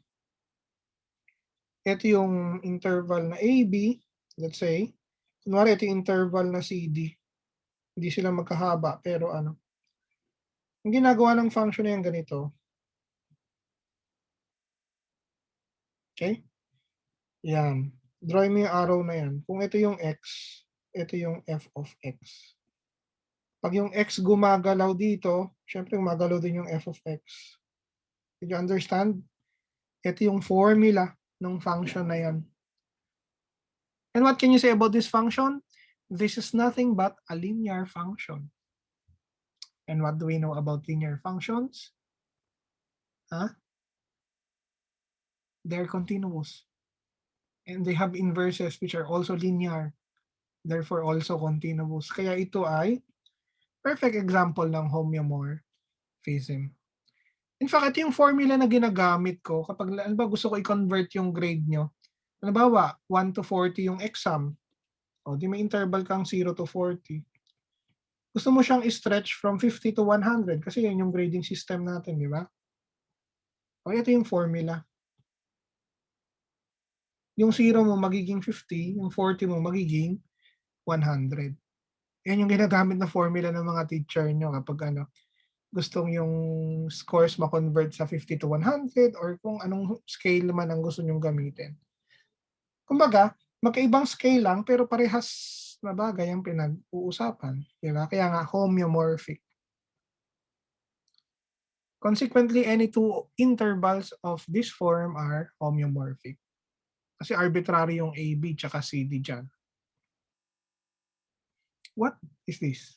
Ito yung interval na AB, let's say. Kunwari, ito yung interval na CD. Hindi sila magkahaba, pero ano. Ang ginagawa ng function na yan ganito. Okay? Yan. Drawing mo yung arrow na yan. Kung ito yung x, ito yung f of x. Pag yung x gumagalaw dito, syempre gumagalaw din yung f of x. Did you understand? Ito yung formula ng function na yan. And what can you say about this function? This is nothing but a linear function. And what do we know about linear functions? Huh? They're continuous. And they have inverses which are also linear. Therefore also continuous. Kaya ito ay perfect example ng homeomorphism. In fact, ito yung formula na ginagamit ko kapag gusto ko i-convert yung grade nyo. Halimbawa, 1 to 40 yung exam. O, di may interval kang 0 to 40. Gusto mo siyang i-stretch from 50 to 100 kasi yan yung grading system natin, di ba? O, ito yung formula. Yung 0 mo magiging 50, yung 40 mo magiging 100. Yan yung ginagamit na formula ng mga teacher nyo kapag gustong yung scores ma-convert sa 50 to 100 or kung anong scale man ang gusto nyong gamitin. Kumbaga, magkaibang scale lang pero parehas na bagay ang pinag-uusapan. Diba? Kaya nga, homeomorphic. Consequently, any two intervals of this form are homeomorphic. Kasi arbitrary yung AB tsaka CD dyan. What is this?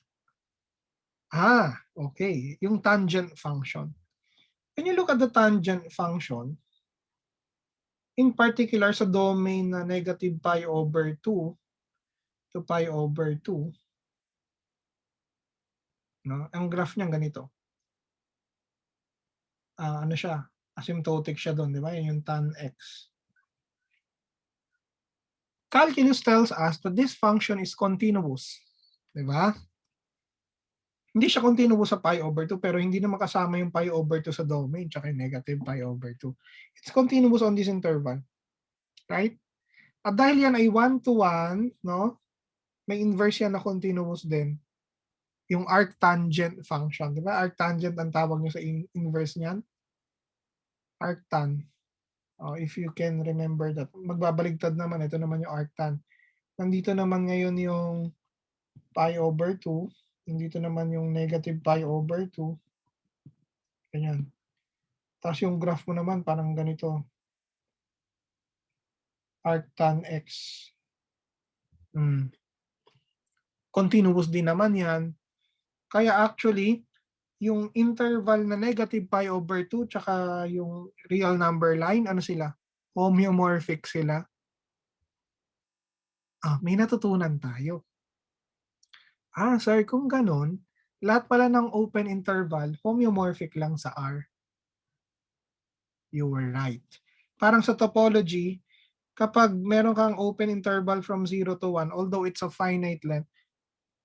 Okay. Yung tangent function. When you look at the tangent function, in particular sa domain na negative pi over 2 to pi over 2, no? Ang graph niya ganito. Ano siya? Asymptotic siya doon, di ba? Yan yung tan x. Calculus tells us that this function is continuous. Di ba? Hindi siya continuous sa pi over 2 pero hindi na makasama yung pi over 2 sa domain tsaka yung negative pi over 2. It's continuous on this interval. Right? At dahil yan ay 1 to 1, no? May inverse yan na continuous din. Yung arctangent function. Di ba? Arctangent ang tawag nyo sa inverse niyan. Arctan. If you can remember that. Magbabaligtad naman. Ito naman yung arctan. Nandito naman ngayon yung pi over 2. Nandito naman yung negative pi over 2. Ganyan. Tapos yung graph mo naman parang ganito. Arctan x. Continuous din naman yan. Kaya actually, yung interval na negative pi over 2 tsaka yung real number line, ano sila? Homeomorphic sila. May natutunan tayo. Sir, kung ganun, lahat pala ng open interval, homeomorphic lang sa R. You were right. Parang sa topology, kapag meron kang open interval from 0 to 1, although it's a finite length,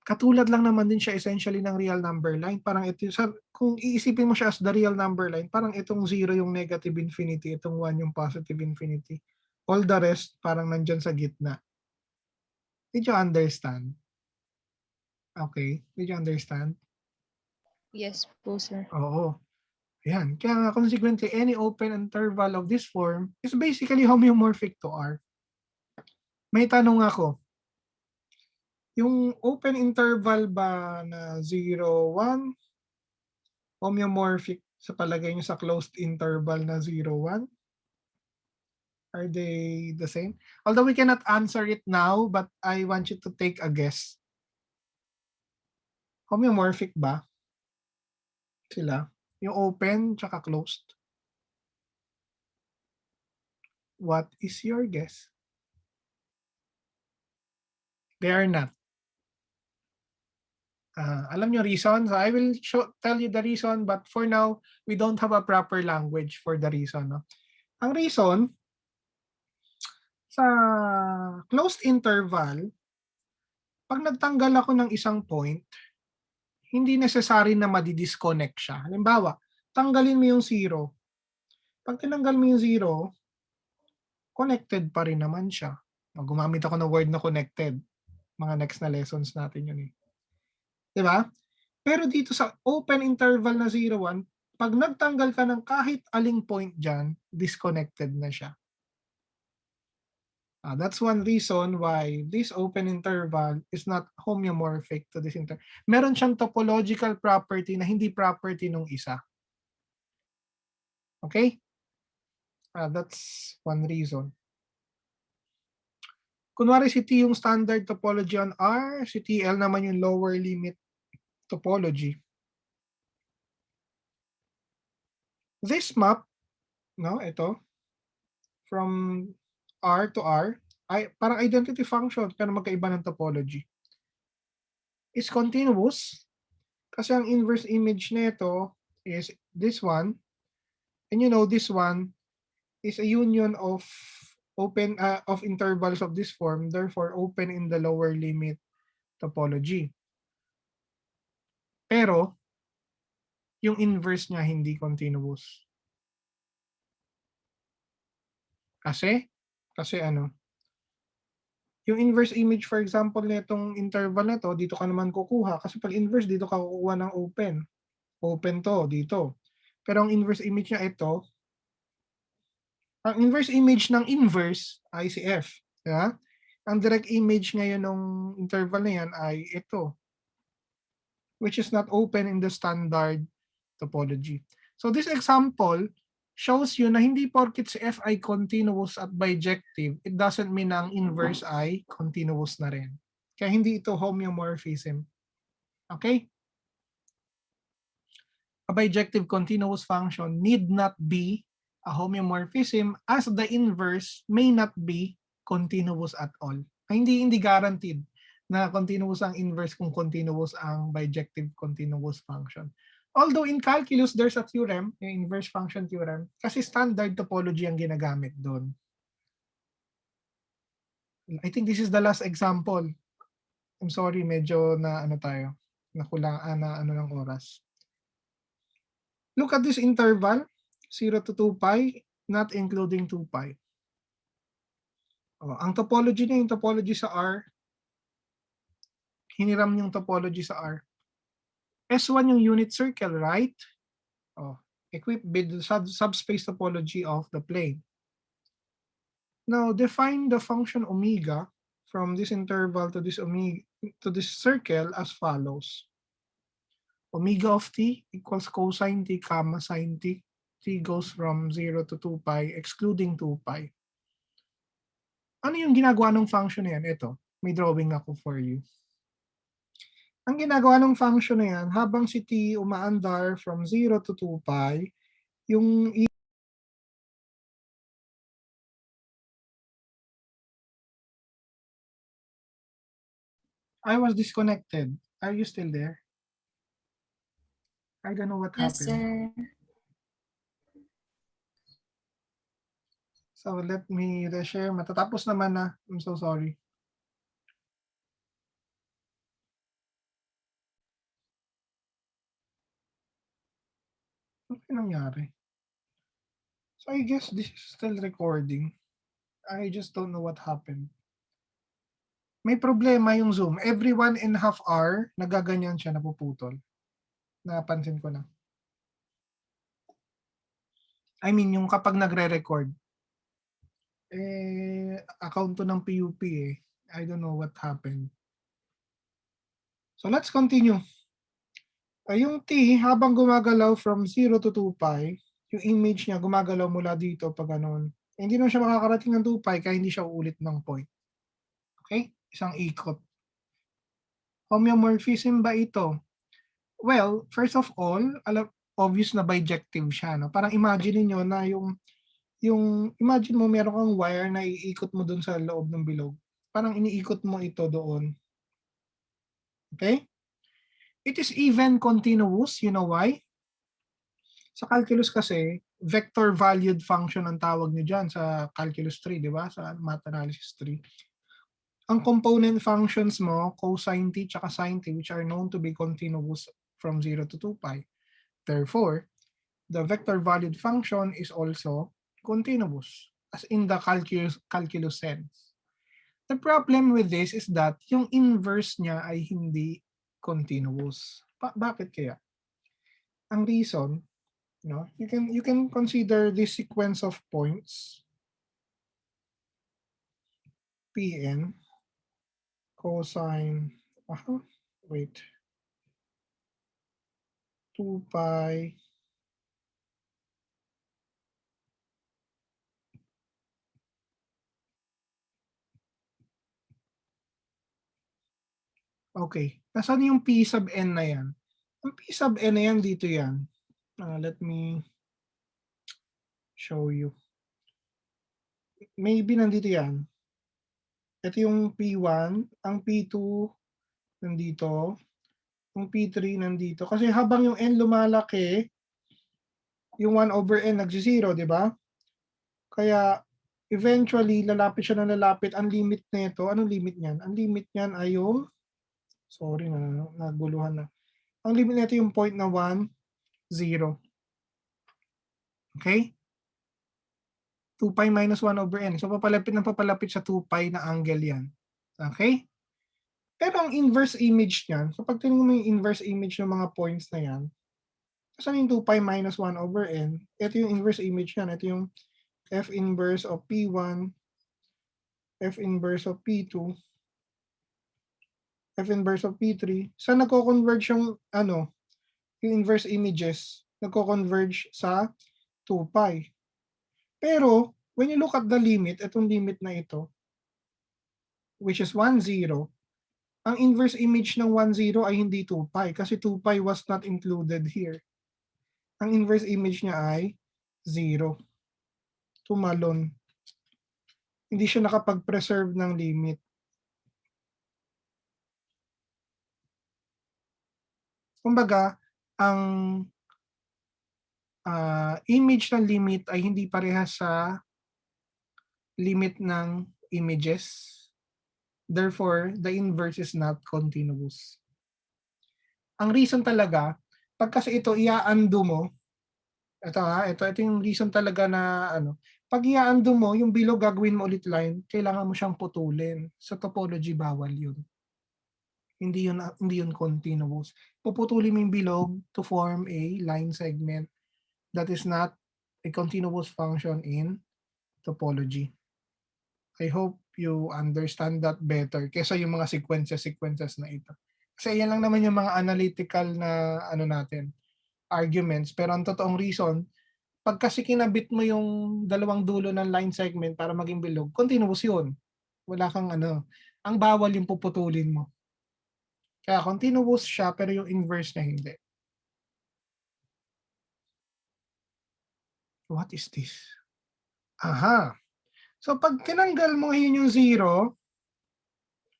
katulad lang naman din siya essentially ng real number line. Parang ito, kung iisipin mo siya as the real number line, parang itong 0 yung negative infinity, itong 1 yung positive infinity. All the rest, parang nandyan sa gitna. Did you understand? Okay. Did you understand? Yes po, sir. Oo. Ayan. Kaya nga, consequently, any open interval of this form is basically homeomorphic to R. May tanong ako. Yung open interval ba na 0, 1, homeomorphic sa palagay nyo sa closed interval na 0, 1? Are they the same? Although we cannot answer it now, but I want you to take a guess. Homeomorphic ba sila? Yung open tsaka closed? What is your guess? They are not. Alam nyo reason? So I will tell you the reason, but for now, we don't have a proper language for the reason. No? Ang reason, sa closed interval, pag nagtanggal ako ng isang point, hindi necessary na madi-disconnect siya. Halimbawa, tanggalin mo yung 0. Pag tinanggal mo yung 0, connected pa rin naman siya. Gumamit ako ng word na connected. Mga next na lessons natin yun eh. Diba? Pero dito sa open interval na 0, 1, pag nagtanggal ka ng kahit aling point dyan, disconnected na siya. That's one reason why this open interval is not homeomorphic to this interval. Meron siyang topological property na hindi property nung isa. Okay? That's one reason. Kunwari si T yung standard topology on R, si TL naman yung lower limit topology. This map, no, ito, from R to R, ay parang identity function pero magkaiba ng topology. Is continuous kasi ang inverse image nito is this one, and you know this one is a union of open of intervals of this form, therefore open in the lower limit topology. Pero yung inverse niya hindi continuous. Kasi ano? Yung inverse image for example nitong interval na to, dito ka naman kukuha kasi pag inverse dito ka kukuha ng open. Open to dito. Pero ang inverse image niya ito, ang inverse image ng inverse ay si F. Yeah? Ang direct image ngayon ng interval na yan ay ito, which is not open in the standard topology. So this example shows you na hindi porket si F ay continuous at bijective, it doesn't mean na ang inverse ay continuous na rin. Kaya hindi ito homeomorphism. Okay? A bijective continuous function need not be a homeomorphism as the inverse may not be continuous at all. Hindi guaranteed na continuous ang inverse kung continuous ang bijective continuous function. Although in calculus, there's a theorem, yung inverse function theorem, kasi standard topology ang ginagamit doon. I think this is the last example. I'm sorry, medyo na ano tayo, nakulaan na ano ng oras. Look at this interval, 0 to 2 pi, not including 2 pi. Ang topology niya, yung topology sa R, hiniram yung topology sa R. S1 yung unit circle, right? Equipped with the subspace topology of the plane. Now, define the function omega from this interval to this omega to this circle as follows. Omega of t equals cosine t comma sine t. T goes from 0 to 2 pi excluding 2 pi. Ano yung ginagawa ng function na yan? Ito, may drawing ako for you. Ang ginagawa ng function na yan, habang si t umaandar from 0 to 2 pi, yung I was disconnected. Are you still there? I don't know what Yes, happened. sir. So let me reshare. Matatapos naman na. I'm so sorry. Ano nangyari? So I guess this is still recording. I just don't know what happened. May problema yung Zoom. Every 1.5 hour, nagaganyan siya, napuputol. Napansin ko na. I mean, yung kapag nagre-record. Account to ng PUP eh. I don't know what happened. So let's continue. Yung T, habang gumagalaw from 0 to 2 pi, yung image niya gumagalaw mula dito pag ganun. Hindi naman siya makakarating ng 2 pi kaya hindi siya uulit ng point. Okay? Isang ikot. Homeomorphism ba ito? Well, first of all, obvious na bijective siya. No? Parang imagine niyo na yung imagine mo meron kang wire na iikot mo dun sa loob ng bilog. Parang iniikot mo ito doon. Okay? It is even continuous. You know why? Sa calculus kasi, vector valued function ang tawag niyo dyan sa calculus 3, di ba? Sa math analysis 3. Ang component functions mo, cosine t tsaka sine t, which are known to be continuous from 0 to 2 pi. Therefore, the vector valued function is also continuous, as in the calculus sense. The problem with this is that yung inverse niya ay hindi continuous. Bakit kaya? Ang reason, no, you can consider this sequence of points. Pn cosine, wait, 2 pi okay. Nasaan yung P sub n na yan? Ang P sub n na yan, dito yan. Let me show you. Maybe nandito yan. Ito yung P1, ang P2 nandito, yung P3 nandito. Kasi habang yung n lumalaki, yung 1 over n nagsi-0, di ba? Kaya eventually, lalapit siya ng lalapit. Ang limit nito, anong limit niyan? Ang limit niyan ay yung, sorry na, naguluhan na. Ang limit nito yung point na 1, 0. Okay? 2 pi minus 1 over n. So papalapit ng papalapit sa 2 pi na angle yan. Okay? Pero ang inverse image niyan, so pag tingnan mo yung inverse image ng mga points na yan, saan yung 2 pi minus 1 over n? Ito yung inverse image niyan. Ito yung f inverse of P1, f inverse of P2, f inverse of P3. Saan nagko-converge yung yung inverse images? Nagko-converge sa 2 pi. Pero when you look at the limit, itong limit na ito, which is 1, 0, ang inverse image ng 1, 0 ay hindi 2 pi kasi 2 pi was not included here. Ang inverse image niya ay 0. Tumalon. Hindi siya nakapag-preserve ng limit. Kumbaga, ang image ng limit ay hindi parehas sa limit ng images. Therefore, the inverse is not continuous. Ang reason talaga, pag kasi ito i-undo mo, ito yung reason talaga na pag i-undo mo, yung bilog gagawin mo ulit line, kailangan mo siyang putulin. Sa topology, bawal yun. Hindi yun continuous. Puputulin mo yung bilog to form a line segment that is not a continuous function in topology. I hope you understand that better kesa yung mga sequences na ito. Kasi yan lang naman yung mga analytical na natin, arguments. Pero ang totoong reason, pag kasi kinabit mo yung dalawang dulo ng line segment para maging bilog, continuous yun. Wala kang ang bawal yung puputulin mo. Kaya continuous siya pero yung inverse na hindi. What is this? Aha. So pag tinanggal mo yun yung 0,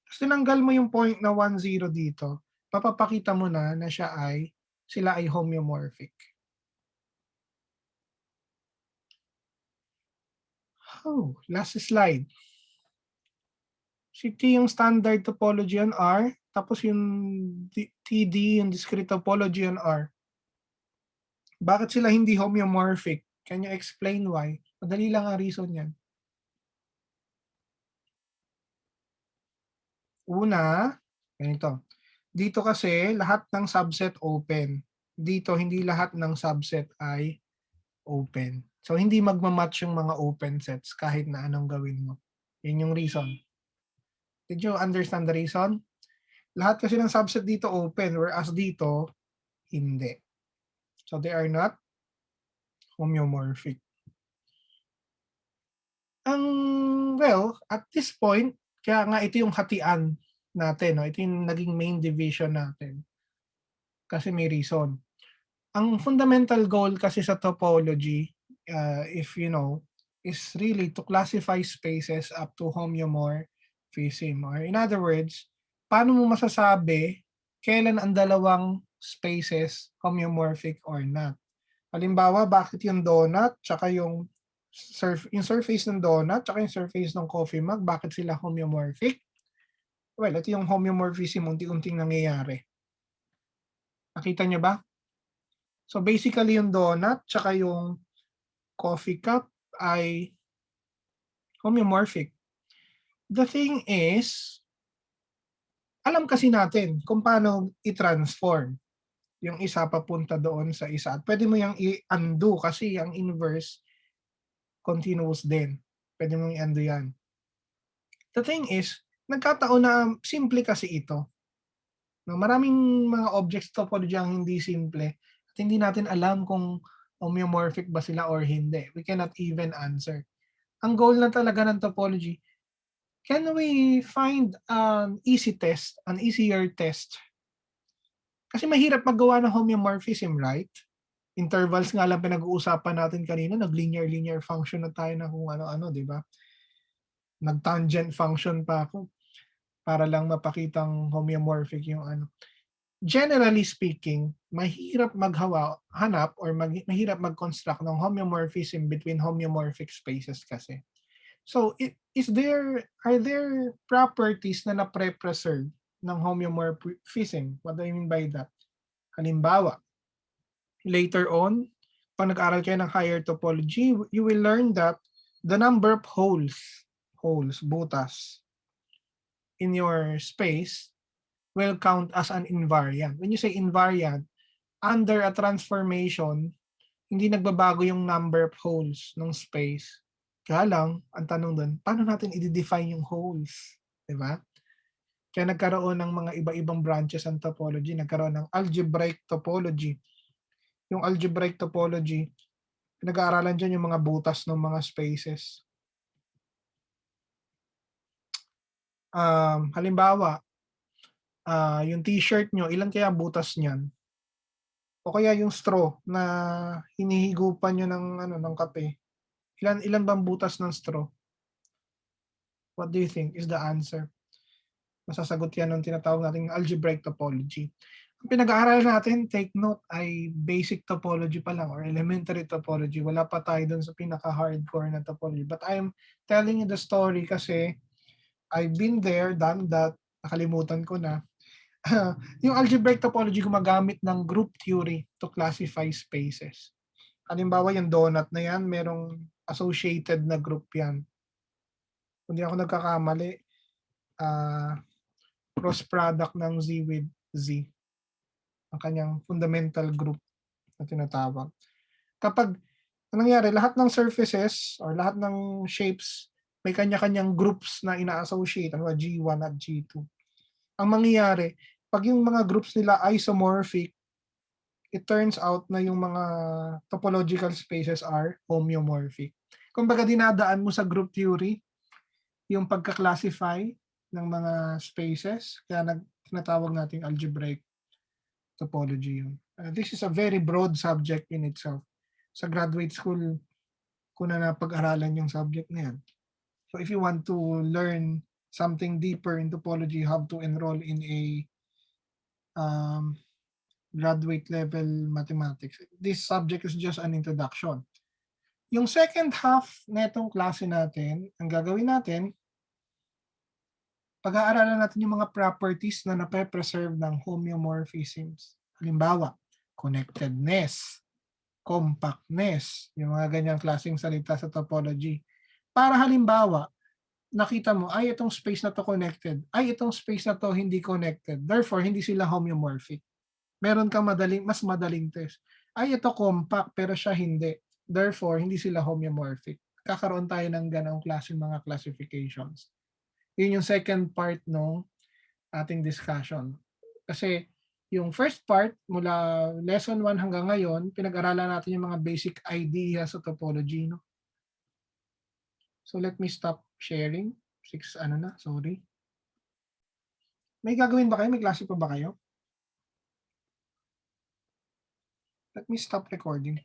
tapos tinanggal mo yung point na 1, 0 dito, papapakita mo na sila ay homeomorphic. Last slide. Si T yung standard topology on R, tapos yung TD, yung discrete topology on R. Bakit sila hindi homeomorphic? Can you explain why? Madali lang ang reason yan. Una, ganito. Dito kasi lahat ng subset open. Dito hindi lahat ng subset ay open. So hindi magmamatch yung mga open sets kahit na anong gawin mo. Yun yung reason. Did you understand the reason? Lahat kasi ng subset dito open whereas dito hindi. So they are not homeomorphic. At this point, kaya nga ito yung hatian natin. No? Ito yung naging main division natin. Kasi may reason. Ang fundamental goal kasi sa topology, if you know, is really to classify spaces up to homeomorphism. Or in other words, paano mo masasabi kailan ang dalawang spaces homeomorphic or not? Halimbawa, bakit yung donut tsaka yung surface ng donut tsaka yung surface ng coffee mug, bakit sila homeomorphic? Well, ito yung homeomorphism unti-unting nangyayari. Nakita nyo ba? So basically yung donut tsaka yung coffee cup ay homeomorphic. The thing is, alam kasi natin kung paano i-transform yung isa papunta doon sa isa. At pwede mo yung i-undo kasi ang inverse continuous din. Pwede mo i-undo yan. The thing is, nagkataon na simple kasi ito. No, maraming mga objects topology ang hindi simple at hindi natin alam kung homeomorphic ba sila or hindi. We cannot even answer. Ang goal na talaga ng topology, can we find an easy test, an easier test? Kasi mahirap maggawa ng homeomorphism, right? Intervals nga lang pinag-uusapan natin kanina, nag-linear function na tayo na kung ano-ano, di ba? Nag-tangent function pa ako para lang mapakitang homeomorphic yung ano. Generally speaking, mahirap hanap or mahirap mag-construct ng homeomorphism between homeomorphic spaces kasi. So, are there properties na na-preserve ng homeomorphism? What do I mean by that? Halimbawa, later on, pag nag-aral kayo ng higher topology, you will learn that the number of holes, butas, in your space will count as an invariant. When you say invariant, under a transformation, hindi nagbabago yung number of holes ng space. Kaya lang, ang tanong doon, paano natin i-define yung holes? Diba? Kaya nagkaroon ng mga iba-ibang branches ng topology. Nagkaroon ng algebraic topology. Yung algebraic topology, pinag-aaralan dyan yung mga butas ng mga spaces. Halimbawa, yung t-shirt nyo, ilan kaya butas niyan? O kaya yung straw na hinihigupan nyo ng kape, ilan bang butas ng straw? What do you think is the answer? Masasagot yan ng tinatawag nating algebraic topology. Ang pinag-aaralan natin, take note, ay basic topology pa lang or elementary topology. Wala pa tayo dun sa pinaka-hardcore na topology. But I'm telling you the story kasi I've been there, done that, nakalimutan ko na. Yung algebraic topology gumagamit ng group theory to classify spaces. Halimbawa yung donut na yan, merong associated na group yan. Kung di ako nagkakamali, cross product ng Z with Z. Ang kanyang fundamental group na tinatawag. Kapag anong nangyari, lahat ng surfaces or lahat ng shapes may kanya-kanyang groups na ina-associate, G1 at G2. Ang mangyayari, pag yung mga groups nila isomorphic, it turns out na yung mga topological spaces are homeomorphic. Kumbaga dinadaan mo sa group theory yung pagka-classify ng mga spaces, kaya tinatawag nating algebraic topology yun. This is a very broad subject in itself. Sa graduate school, ko na napag-aralan yung subject na yan. So if you want to learn something deeper in topology, you have to enroll in a graduate level mathematics. This subject is just an introduction. Yung second half na itong klase natin, ang gagawin natin, pag-aaralan natin yung mga properties na nape-preserve ng homeomorphisms. Halimbawa, connectedness, compactness, yung mga ganyang klaseng salita sa topology. Para halimbawa, nakita mo, ay itong space na to connected, ay itong space na to hindi connected. Therefore, hindi sila homeomorphic. Meron kang mas madaling test. Ay ito compact pero siya hindi. Therefore, hindi sila homeomorphic. Kakaroon tayo ng ganong klaseng mga classifications. Yun yung second part ng ating discussion. Kasi yung first part, mula lesson 1 hanggang ngayon, pinag-aralan natin yung mga basic ideas sa topology. No? So let me stop sharing. Sorry. May gagawin ba kayo? May klase pa ba kayo? Let me stop recording.